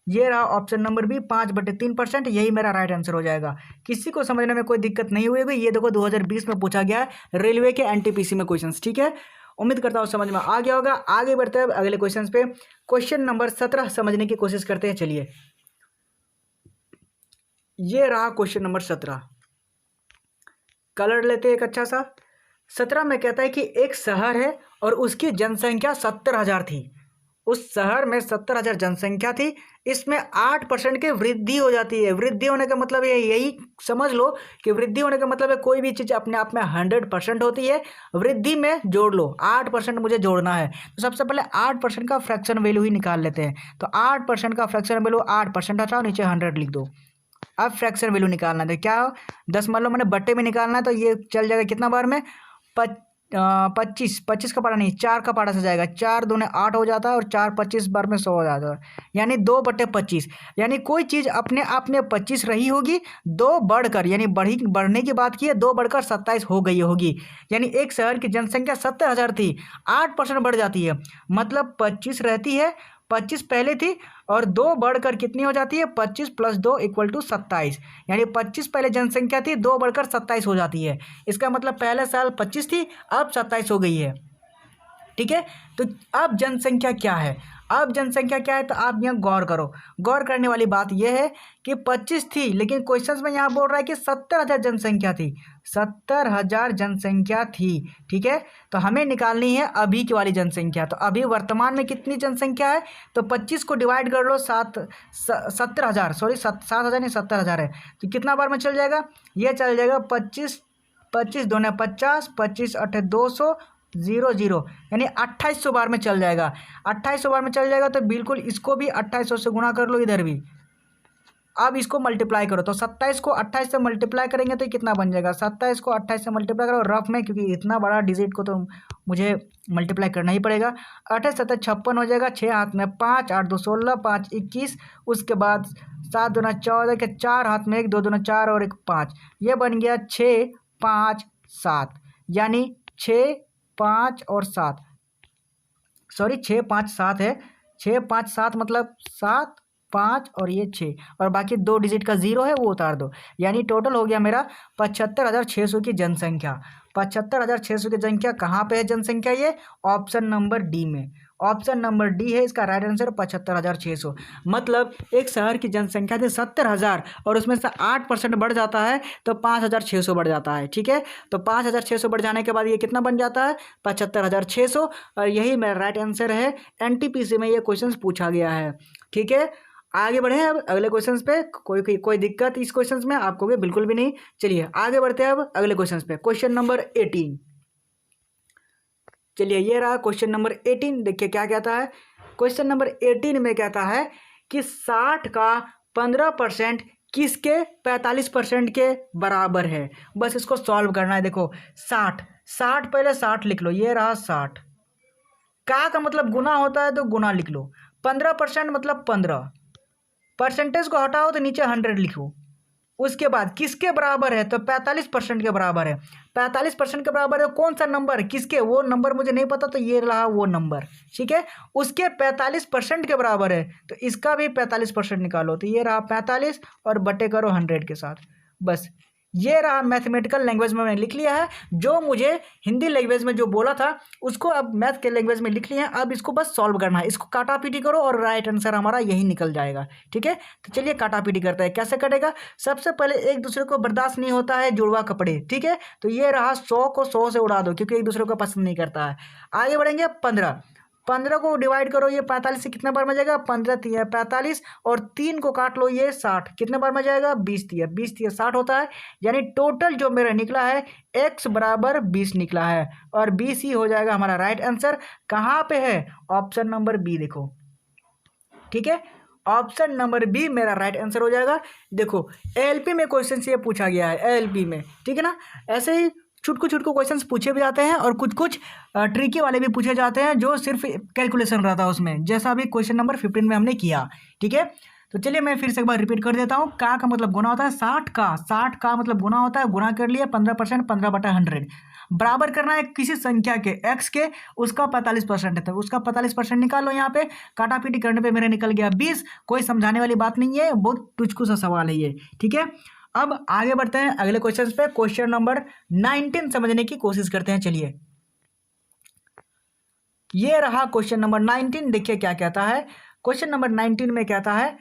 ये रहा ऑप्शन नंबर बी, 5/3%, यही मेरा राइट आंसर हो जाएगा। किसी को समझने में कोई दिक्कत नहीं हुई होगी। ये देखो 2020 में पूछा गया है रेलवे के एनटीपीसी में क्वेश्चंस, ठीक है। उम्मीद करता हूँ समझ में आ गया होगा। आगे बढ़ते हैं अगले क्वेश्चन पे। क्वेश्चन नंबर 17 समझने की कोशिश करते हैं। चलिए, ये रहा क्वेश्चन नंबर 17। कलर लेते हैं एक अच्छा सा। 17 में कहता है कि एक शहर है और उसकी जनसंख्या 70,000 थी। उस शहर में 70,000 जनसंख्या थी। इसमें 8% की वृद्धि हो जाती है। वृद्धि होने का मतलब यही समझ लो कि वृद्धि होने का मतलब है कोई भी चीज़ अपने आप में 100% होती है, वृद्धि में जोड़ लो, 8% मुझे जोड़ना है। तो सबसे पहले 8% का फ्रैक्शन वैल्यू ही निकाल लेते हैं। तो 8% का फ्रैक्शन वैल्यू, 8% हटाओ, नीचे 100 लिख दो। अब फ्रैक्शन वैल्यू निकालना है, तो क्या 10 मान लो मैंने बट्टे में निकालना है, तो ये चल जाएगा कितना बार में, 25 का पारा नहीं, 4 का पारा से जाएगा। 4 दूने 8 हो जाता है और 4 25 बार में 100 हो जाता है, यानी 2/25। यानी कोई चीज़ अपने आप में 25 रही होगी, 2 बढ़कर, यानी बढ़ने की बात की है, 2 बढ़कर 27 हो गई होगी। यानी एक शहर की जनसंख्या 70,000 थी, 8% बढ़ जाती है, मतलब 25 रहती है, 25 पहले थी और 2 बढ़कर कितनी हो जाती है, 25 + 2 = 27। यानी 25 पहले जनसंख्या थी, 2 बढ़कर 27 हो जाती है। इसका मतलब पहले साल 25 थी, अब 27 हो गई है, ठीक है। तो अब जनसंख्या क्या है, अब जनसंख्या क्या है, तो आप यहाँ गौर करो। गौर करने वाली बात यह है कि 25 थी, लेकिन क्वेश्चंस में यहाँ बोल रहा है कि 70,000 जनसंख्या थी। 70,000 जनसंख्या थी, ठीक है। तो हमें निकालनी है अभी की वाली जनसंख्या। तो अभी वर्तमान में कितनी जनसंख्या है, तो 25 को डिवाइड कर लो 70,000, सॉरी 7,000 नहीं 70,000 है, तो कितना बार में चल जाएगा, ये चल जाएगा 25 25 दूने 50, 25 8 200 0 0, यानी 2800 बार में चल जाएगा। 2800 बार में चल जाएगा तो बिल्कुल इसको भी 2800 से गुणा कर लो, इधर भी। अब इसको मल्टीप्लाई करो, तो 27 को 28 से मल्टीप्लाई करेंगे तो कितना बन जाएगा, 27 को 28 से मल्टीप्लाई करो रफ में, क्योंकि इतना बड़ा डिजिट को तो मुझे मल्टीप्लाई करना ही पड़ेगा। 28 7 56 हो जाएगा, 6 हाथ में 5, 8 2 16, 5 21, उसके बाद 7 दूना 14 के 4 हाथ में 1, 2 दूना 4 और 1 5, ये बन गया 6 5 7, यानी 6 5 और 7, सॉरी 6 5 7 है, 6 5 7 मतलब 7 5 और ये 6, और बाकी 2 डिजिट का 0 है वो उतार दो। यानी टोटल हो गया मेरा 75,600 की जनसंख्या। 75,600 की जनसंख्या कहाँ पे है जनसंख्या, ये ऑप्शन नंबर डी में। ऑप्शन नंबर डी है इसका राइट आंसर, 75,600। मतलब एक शहर की जनसंख्या थी 70,000 और उसमें से 8% बढ़ जाता है तो 5,600 बढ़ जाता है, ठीक है। तो 5,600 बढ़ जाने के बाद ये कितना बन जाता है, 75,600, और यही मेरा राइट आंसर है। एनटीपीसी में ये क्वेश्चन पूछा गया है, ठीक है। आगे बढ़े अब अगले क्वेश्चंस पे। कोई दिक्कत इस क्वेश्चंस में आपको भी बिल्कुल भी नहीं। चलिए आगे बढ़ते हैं अब अगले क्वेश्चंस पे। क्वेश्चन नंबर 18, चलिए ये रहा क्वेश्चन नंबर 18। देखिए क्या कहता है, क्वेश्चन नंबर 18 में कहता है कि 60 का 15% किसके 45% के बराबर है। बस इसको सॉल्व करना है। देखो 60 पहले 60 लिख लो, ये रहा 60 का मतलब गुना होता है तो गुना लिख लो। 15% मतलब 15, परसेंटेज को हटाओ तो नीचे 100 लिखो। उसके बाद किसके बराबर है, तो 45% के बराबर है। 45% के बराबर है, कौन सा नंबर किसके, वो नंबर मुझे नहीं पता, तो ये रहा वो नंबर, ठीक है। उसके 45% के बराबर है तो इसका भी 45% निकालो, तो ये रहा 45 और बटे करो 100 के साथ। बस ये रहा, मैथमेटिकल लैंग्वेज में मैंने लिख लिया है। जो मुझे हिंदी लैंग्वेज में जो बोला था उसको अब मैथ के लैंग्वेज में लिख लिया है। अब इसको बस सॉल्व करना है, इसको काटा पीटी करो और राइट आंसर हमारा यही निकल जाएगा, ठीक है। तो चलिए काटा पीटी करते हैं। कैसे कटेगा, सबसे पहले एक दूसरे को बर्दाश्त नहीं होता है जुड़वा कपड़े, ठीक है। तो ये रहा 100 को 100 से उड़ा दो क्योंकि एक दूसरे को पसंद नहीं करता है। आगे बढ़ेंगे, 15 को डिवाइड करो, ये 45 से कितने बार में जाएगा, 15 3 45 और 3 को काट लो, ये 60, कितने बार में जाएगा, 20 3 60 होता है। यानी टोटल जो मेरा निकला है x बराबर 20 निकला है और 20 ही हो जाएगा हमारा राइट आंसर। कहाँ पे है, ऑप्शन नंबर बी देखो, ठीक है। ऑप्शन नंबर बी मेरा राइट आंसर हो जाएगा। देखो एलपी में क्वेश्चन ये पूछा गया है, एलपी में, ठीक है ना। ऐसे ही छुटकू छुटकू क्वेश्चंस पूछे भी जाते हैं और कुछ कुछ ट्रिकी वाले भी पूछे जाते हैं जो सिर्फ कैलकुलेशन रहता है उसमें, जैसा अभी क्वेश्चन नंबर 15 में हमने किया। ठीक है, तो चलिए मैं फिर से एक बार रिपीट कर देता हूँ। का मतलब गुना होता है 60 का मतलब गुना होता है, गुना कर लिए 15%, 15/100 बराबर करना है किसी संख्या के x के, उसका 45% है, तो उसका 45% निकालो। यहाँ पे काटा पीटी करने पे मेरा निकल गया 20। कोई समझाने वाली बात नहीं है, बहुत तुझको सा सवाल है ये। ठीक है, अब आगे बढ़ते हैं अगले क्वेश्चन पे। क्वेश्चन नंबर 19 समझने की कोशिश करते हैं। चलिए, ये रहा क्वेश्चन नंबर 19। देखिए क्या कहता है। क्वेश्चन नंबर 19 में कहता है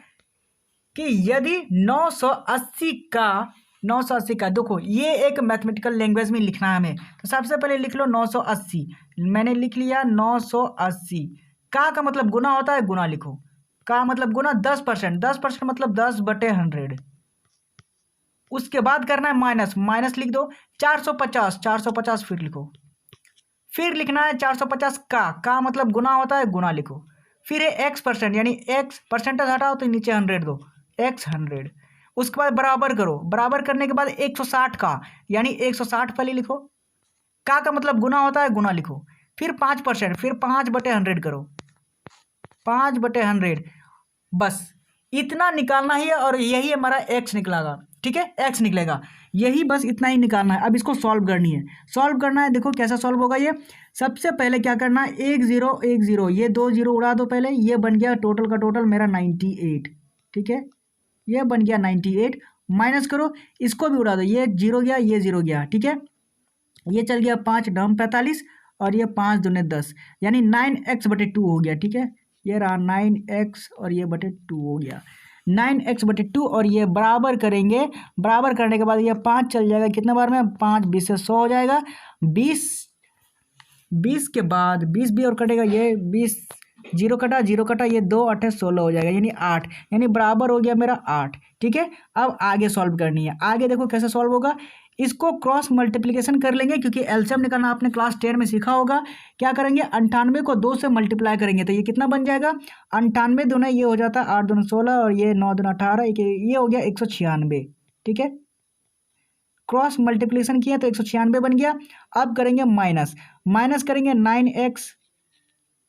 कि यदि 980 का देखो, ये एक मैथमेटिकल लैंग्वेज में लिखना है हमें, तो सबसे पहले लिख लो 980। मैंने लिख लिया 980। का मतलब गुना होता है, गुना लिखो। का मतलब गुना 10%, 10% मतलब 10/100। उसके बाद करना है माइनस, माइनस लिख दो। 450, 450 फिर लिखो। फिर लिखना है 450 का मतलब गुना होता है, गुना लिखो। फिर है x%, यानी x परसेंटेज हटाओ तो नीचे 100 दो, x 100। उसके बाद बराबर करो, बराबर करने के बाद 160 का, यानी 160 पहले लिखो। का मतलब गुना होता है, गुना लिखो। फिर 5%, फिर 5/100 करो, 5/100। बस इतना निकालना ही है और यही हमारा x निकलेगा। ठीक है, x निकलेगा, यही बस इतना ही निकालना है। अब इसको सॉल्व करनी है, सॉल्व करना है। देखो कैसा सॉल्व होगा ये। सबसे पहले क्या करना है, 1 0 1 0, ये 2 0 उड़ा दो पहले। ये बन गया टोटल का टोटल मेरा 98। ठीक है, ये बन गया 98। माइनस करो, इसको भी उड़ा दो। ये 0 गया, ये 0 गया। ठीक है, ये चल गया 5 ढम 45 और ये 5 दूने 10, यानी 9x/2 हो गया। ठीक है, ये रहा 9x और ये बटे 2 हो गया। 9x/2 और ये बराबर करेंगे। बराबर करने के बाद ये 5 चल जाएगा कितने बार में, 5 20 से 100 हो जाएगा। 20 के बाद 20 भी और कटेगा, ये 20 जीरो कटा, जीरो कटा, ये 2 8 16 हो जाएगा, यानी 8, यानी बराबर हो गया मेरा 8। ठीक है, अब आगे सॉल्व करनी है। आगे देखो कैसे सॉल्व होगा। इसको क्रॉस मल्टीप्लिकेशन कर लेंगे, क्योंकि एलसीएम निकालना आपने क्लास 10 में सीखा होगा। क्या करेंगे, 98 को 2 से मल्टीप्लाई करेंगे तो ये कितना बन जाएगा, 98 दूना ये हो जाता है 8 दूना 16 और ये 9 दूना 18, ये हो गया 196। ठीक है, क्रॉस मल्टीप्लिकेशन किया तो 196 बन गया। अब करेंगे माइनस, माइनस करेंगे 9x,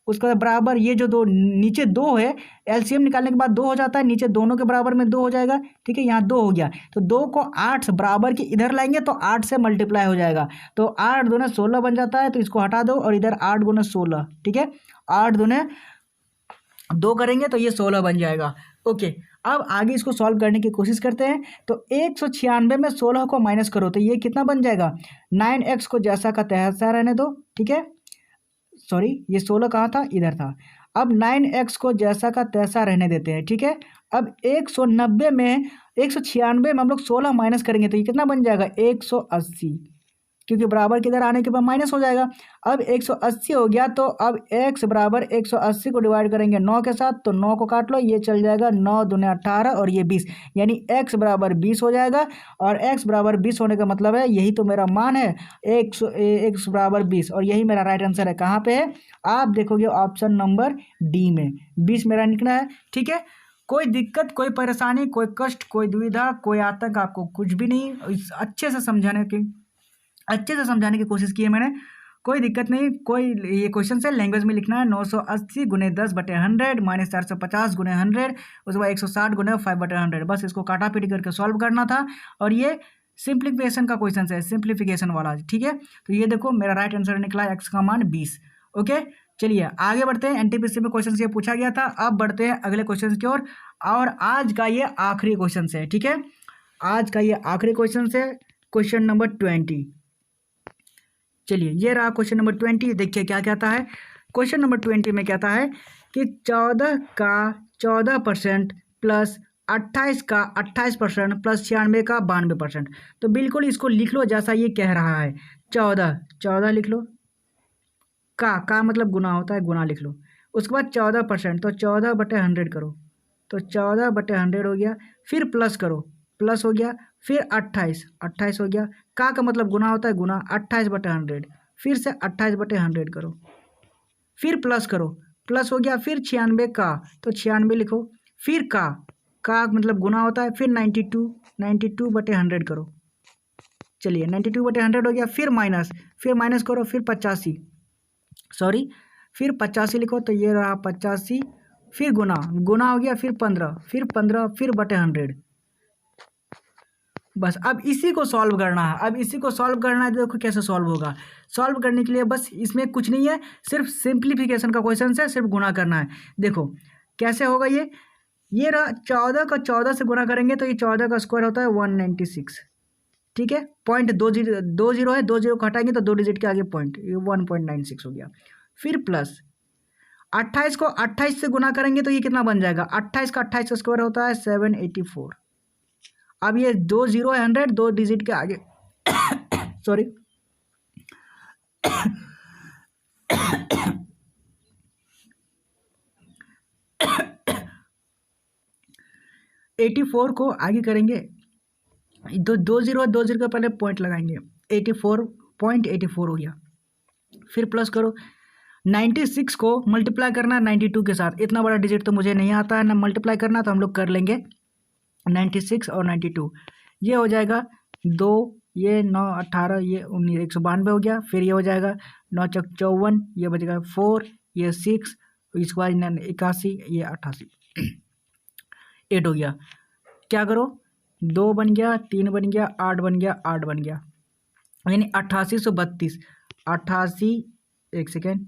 उसके बाद बराबर ये जो दो नीचे 2 है, एलसीएम निकालने के बाद 2 हो जाता है, नीचे दोनों के बराबर में 2 हो जाएगा। ठीक है, यहाँ 2 हो गया, तो 2 को 8 बराबर के इधर लाएंगे तो 8 से मल्टीप्लाई हो जाएगा, तो 8 दूने 16 बन जाता है, तो इसको हटा दो और इधर 8 गुना 16। ठीक है, 8 दूने 2 करेंगे तो ये 16 बन जाएगा। ओके, अब आगे इसको सॉल्व करने की कोशिश करते हैं। तो 196 में 16 को माइनस करो तो ये कितना बन जाएगा, 9x को जैसा का तैसा रहने दो। ठीक है, सॉरी ये 16 कहाँ था, इधर था। अब 9x को जैसा का तैसा रहने देते हैं। ठीक है, अब 190 में 196 में हम लोग 16 माइनस करेंगे तो ये कितना बन जाएगा, 180, क्योंकि बराबर किधर आने के बाद माइनस हो जाएगा। अब 180 हो गया, तो अब x बराबर 180 को डिवाइड करेंगे 9 के साथ, तो 9 को काट लो, ये चल जाएगा 9 दूने 18 और ये 20, यानी x बराबर 20 हो जाएगा। और x बराबर 20 होने का मतलब है यही तो मेरा मान है, x बराबर 20, और यही मेरा राइट आंसर है। कहाँ पे है, आप देखोगे ऑप्शन नंबर डी में 20 मेरा निकला है। ठीक है, कोई दिक्कत, कोई परेशानी, कोई कष्ट, कोई दुविधा, कोई आतंक आपको कुछ भी नहीं। अच्छे से समझाने की कोशिश की है मैंने, कोई दिक्कत नहीं। कोई ये क्वेश्चन से लैंग्वेज में लिखना है 980 गुने 10/100 माइनस 450 गुने 100, उसके बाद 160 गुने 5/100। बस इसको काटा पीटी करके सॉल्व करना था, और ये सिंप्लीफिकेशन का क्वेश्चन है, सिंप्लीफिकेशन वाला। ठीक है, तो ये देखो मेरा राइट आंसर निकला x का मान 20। ओके, चलिए आगे बढ़ते हैं। एनटीपीसी में क्वेश्चन ये पूछा गया था। अब बढ़ते हैं अगले क्वेश्चन की ओर, और आज का ये आखिरी क्वेश्चन है। ठीक है, आज का ये आखिरी क्वेश्चन है, क्वेश्चन नंबर 20। चलिए, ये रहा क्वेश्चन नंबर 20। देखिए क्या कहता है। क्वेश्चन नंबर 20 में कहता है कि 14 का 14% प्लस 28 का 28% प्लस 96 का 92%। तो बिल्कुल इसको लिख लो जैसा ये कह रहा है। 14 लिख लो, का मतलब गुना होता है, गुना लिख लो। उसके बाद 14%, तो 14/100 करो, तो 14/100 हो गया। फिर प्लस करो, प्लस हो गया। फिर 28 हो गया। का मतलब गुना होता है, गुना 28/100, फिर से 28/100 करो। फिर प्लस करो, प्लस हो गया। फिर 96 का, तो 96 लिखो। फिर का मतलब गुना होता है। फिर 92/100 करो। चलिए 92/100 हो गया। फिर माइनस करो, फिर 85, सॉरी फिर 85 लिखो तो ये रहा 85, फिर गुना हो गया, फिर 15, फिर बटे 100। बस अब इसी को सॉल्व करना है। देखो कैसे सॉल्व होगा। सॉल्व करने के लिए बस इसमें कुछ नहीं है, सिर्फ सिंप्लीफिकेशन का क्वेश्चन है, सिर्फ गुना करना है। देखो कैसे होगा ये रहा 14 का 14 से गुना करेंगे तो ये 14 का स्क्वायर होता है 196, ठीक है। पॉइंट 20 है, 20 को हटाएंगे तो 2 डिजिट के आगे पॉइंट, ये 1.96 हो गया। फिर प्लस 28 को 28 से गुना करेंगे तो ये कितना बन जाएगा, 28 का 28 का स्क्वायर होता है 784। अब ये 2 0 है 100, 2 डिजिट के आगे सॉरी 84 को आगे करेंगे, 2 0 का पहले पॉइंट लगाएंगे, 84.84 हो गया। फिर प्लस करो, 96 को मल्टीप्लाई करना है 92 के साथ। इतना बड़ा डिजिट तो मुझे नहीं आता है ना मल्टीप्लाई करना, तो हम लोग कर लेंगे 96 और 92, ये हो जाएगा 2, ये 9 18, ये 19 192 हो गया। फिर ये हो जाएगा 9 चौक 54, ये बचेगा 4, ये 6, इसके बाद 81, ये 88 8 हो गया। क्या करो, 2 बन गया, 3 बन गया, 8 बन गया, 8 बन गया, यानी 8832। 88, एक सेकेंड,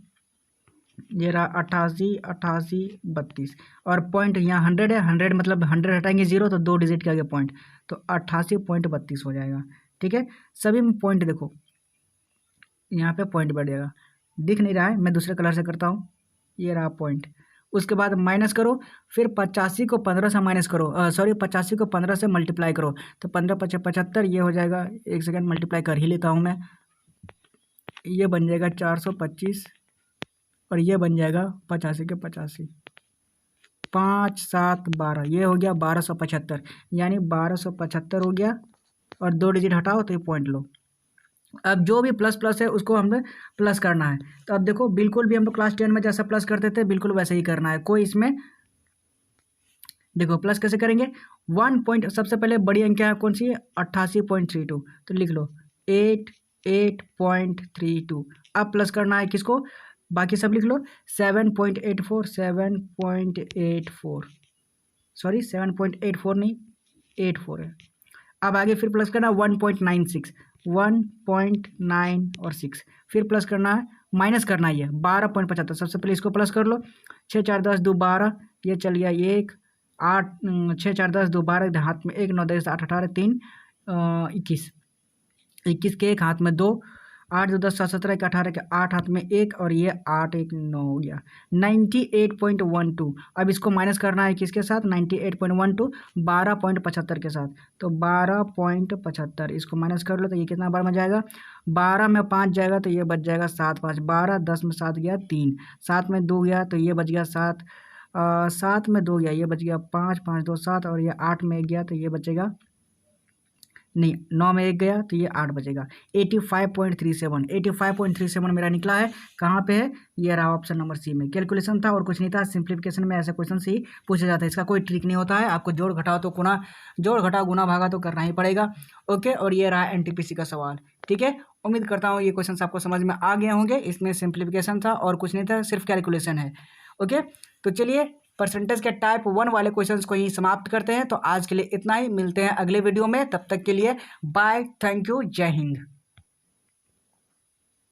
ये रहा 88 32, और पॉइंट यहाँ 100 है, 100 मतलब 100 हटाएंगे 0 तो 2 डिजिट के आगे पॉइंट, तो 88.32 हो जाएगा, ठीक है। सभी में पॉइंट देखो, यहाँ पे पॉइंट बढ़ जाएगा, दिख नहीं रहा है, मैं दूसरे कलर से करता हूँ, ये रहा पॉइंट। उसके बाद माइनस करो, फिर 85 को 15 से माइनस करो, सॉरी 85 को 15 से मल्टीप्लाई करो, तो 15 × 75, ये हो जाएगा, एक सेकेंड मल्टीप्लाई कर ही लेता हूँ मैं, ये बन जाएगा 425, और ये बन जाएगा 85 के 85, 5 7 12, ये हो गया 1275, यानी 1275 हो गया। और 2 डिजिट हटाओ तो ये पॉइंट लो। अब जो भी प्लस प्लस है उसको हमें प्लस करना है। तो अब देखो बिल्कुल भी हम लोग क्लास 10 में जैसा प्लस करते थे बिल्कुल वैसे ही करना है, कोई इसमें देखो प्लस कैसे करेंगे। 1 पॉइंट सबसे पहले बड़ी अंक है कौन सी है, 88.32, तो लिख लो 88.32। अब प्लस करना है किसको, बाकी सब लिख लो, 7.84 सॉरी 7.84 नहीं 84 है। अब आगे फिर प्लस करना 1.96 1.9 और 6, फिर प्लस करना है, माइनस करना है 12.75। सबसे पहले इसको प्लस कर लो, 6 4 10 2 12, ये चल गया 1 8 6 4 10 2 12, हाथ में 1 9 10 8 18 3 21 के एक हाथ में 2, 8 2 10 7 17 के 18 के 8 हाथ में 1, और ये 8 1 9 हो गया 98.12। अब इसको माइनस करना है किसके साथ, 98.12 12.75 के साथ, तो 12.75 इसको माइनस कर लो तो ये कितना बार में जाएगा, 12 में 5 जाएगा तो ये बच जाएगा 7 5 12, 10 में 7 गया 3, 7 में 2 गया तो ये बच गया 7, 7 में 2 गया ये बच गया 5 5 2 7, और ये 8 में 1 गया तो ये बचेगा नहीं 9 में 1 गया तो ये 8 बचेगा 85.37 मेरा निकला है। कहाँ पे है, ये रहा ऑप्शन नंबर सी में। कैलकुलेशन था और कुछ नहीं था, सिंप्लीफिकेशन में ऐसे क्वेश्चन से ही पूछा जाता है, इसका कोई ट्रिक नहीं होता है। आपको जोड़ घटाओ गुना भागा तो करना ही पड़ेगा। ओके, और ये रहा एनटीपीसी का सवाल, ठीक है। उम्मीद करता हूँ ये क्वेश्चन आपको समझ में आ गए होंगे। इसमें सिंप्लीफिकेशन था और कुछ नहीं था, सिर्फ कैलकुलेशन है। ओके, तो चलिए परसेंटेज के टाइप 1 वाले क्वेश्चंस को ही समाप्त करते हैं। तो आज के लिए इतना ही, मिलते हैं अगले वीडियो में, तब तक के लिए बाय, थैंक यू, जय हिंद।